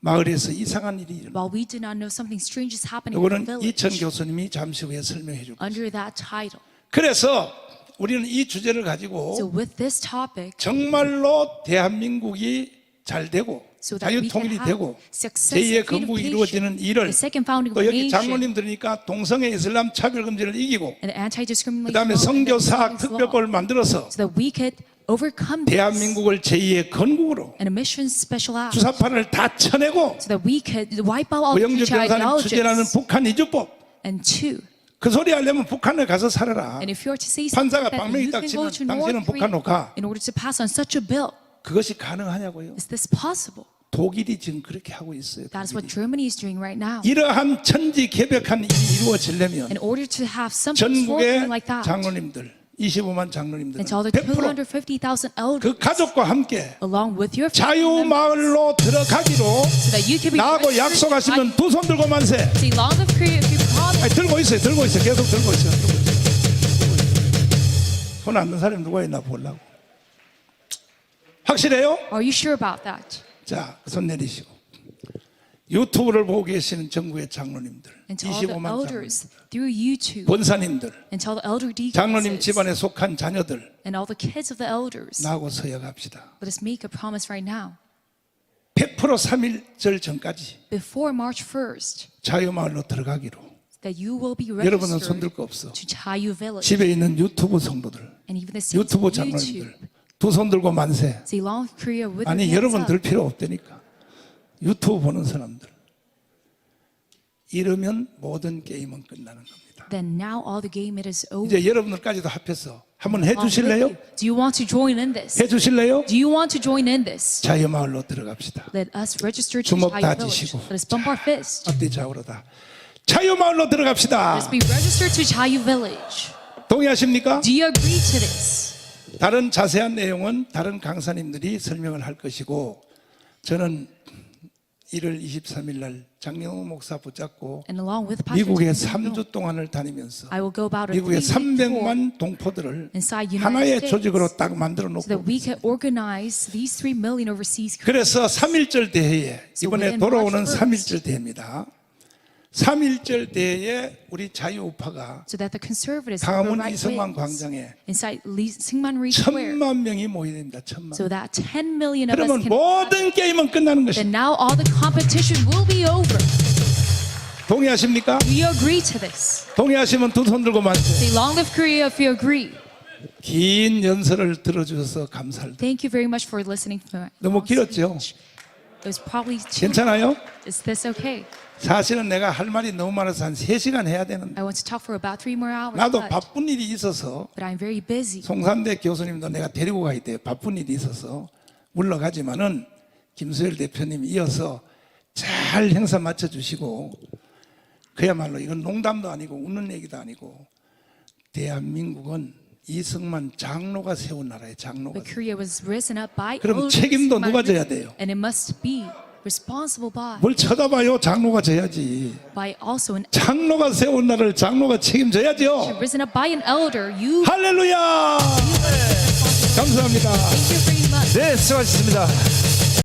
마을에서 이상한 일이 일어나. While we do not know something strange is happening in the 이거는 village. 이천 교수님이 잠시 후에 설명해 줄 거예요. Under that title. 그래서 우리는 이 주제를 So 가지고 with this topic, 정말로 대한민국이 잘 되고 so that we can 자유통일이 have 되고 success 제2의 and 건국이 unification, 이루어지는 일을 the second founding of 또 a 여기 nation, 장로님 들으니까 동성애 이슬람 차별금지를 이기고 and anti-discrimination 그다음에 law, and 선교사학 the law, 특별법을 만들어서 so that we could overcome this, 대한민국을 제2의 건국으로 and a mission special act, 주사파를 다 쳐내고 so that we could wipe out all the 고영주 future 변호사님 주제라는 ideologies. 북한 이주법 And two, 그 소리 하려면 북한에 가서 살아라. and if you are to say something 판사가 that 방명이 you 딱 can go 치면 to 당신은 North Korea 북한으로 가. in order to pass on such a bill, 그것이 가능하냐고요? is this possible? 독일이 지금 그렇게 하고 있어요. That is what 독일이. Germany is doing right now. 이러한 천지개벽한 일이 이루어지려면 In order to have something 전국의 like that, 장로님들 25만 장로님들은 and to all the 100% 250,000 elders, 그 가족과 함께 along with your family members, 자유마을로 들어가기로 so that you can be 나하고 registered 약속하시면 두 손 들고 만세. to Long of Korea if you promise. 아니, 들고 있어요. 계속 들고 있어요. 손 안 든 사람이 누가 있나 보려고. 확실해요? Are you sure about that? 자, 손 내리시고. 유튜브를 보고 계시는 전국의 장로님들, And to all the 25만 elders 장로님들, through YouTube, 권사님들, and to all the elder 장로님 deaconesses, 집안에 속한 자녀들 and all the kids of the elders, 나하고 서약합시다. let us make a promise right now. 100% 3.1절 전까지 Before March 1st, 자유마을로 들어가기로. that you will be 여러분은 registered 손들 거 없어. to Chayu Village, 집에 있는 유튜브 성도들, and even the saints 유튜브 of 장로님들 YouTube. 두 손 들고 만세. Say Long of Korea with 아니 your hands 여러분 up. 들 필요 없다니까. 유튜브 보는 사람들. 이러면 모든 게임은 끝나는 겁니다. Then now all the game it is over. 이제 여러분들까지도 합해서 한번 Along with 해주실래요? you. Do you want to join in this? 해주실래요? Do you want to join in this? 자유마을로 들어갑시다. Let us register to 주먹 Chayu 다 Village. 쥐시고. Let us bump our fist. 앞뒤 좌우로다. 자유마을로 들어갑시다. Let's be registered to Chayu Village. 동의하십니까? Do you agree to this? 다른 자세한 내용은 다른 강사님들이 설명을 할 것이고 저는 1월 23일 날 장영호 목사 붙잡고 And along with Pastor 미국에 Tim 3주 동안을 다니면서 I will go about a 미국의 3-week tour 300만 동포들을 inside United 하나의 States 조직으로 딱 만들어 so that 놓고 we can organize these 3 million overseas Koreans. 그래서 3.1절 대회에 이번에 within 돌아오는 March 3.1절 대회입니다. 3.1절 대회에 우리 자유우파가 So that the conservatives will go 강화문 right 이성만 wings 광장에 inside Singman Square 1,000만 명이 모여야 됩니다. 1,000만. so that 10 million of us 그러면 can 모든 게임은 끝나는 then 것입니다. now all the competition will be over. 동의하십니까? Do you agree to this? 동의하시면 두 손 들고 만세. Say long live Korea if you agree. 긴 연설을 들어주셔서 감사합니다. Thank you very much for listening to my 너무 길었죠? It was probably too. 괜찮아요? Is this okay? 사실은 내가 할 말이 너무 많아서 한 3시간 해야 되는데 I want to talk for about 3 more hours. 나도 but 바쁜 일이 있어서 I'm very busy. 송산대 교수님도 내가 데리고 가야 돼. 바쁜 일이 있어서 물러가지만은 김수열 대표님 이어서 잘 행사 맞춰주시고 그야말로 이건 농담도 아니고 웃는 얘기도 아니고 대한민국은 이승만 장로가 세운 나라예요. 장로가. But Korea was risen up by 그럼 elders 책임도 by 누가 져야 men, 돼요? and it must be responsible 뭘 쳐다봐요. 장로가 져야지. by also an 장로가 세운 나라를 장로가 책임져야죠. risen up by an elder. You 할렐루야. 감사합니다. thank you very much. 네, 수고하셨습니다.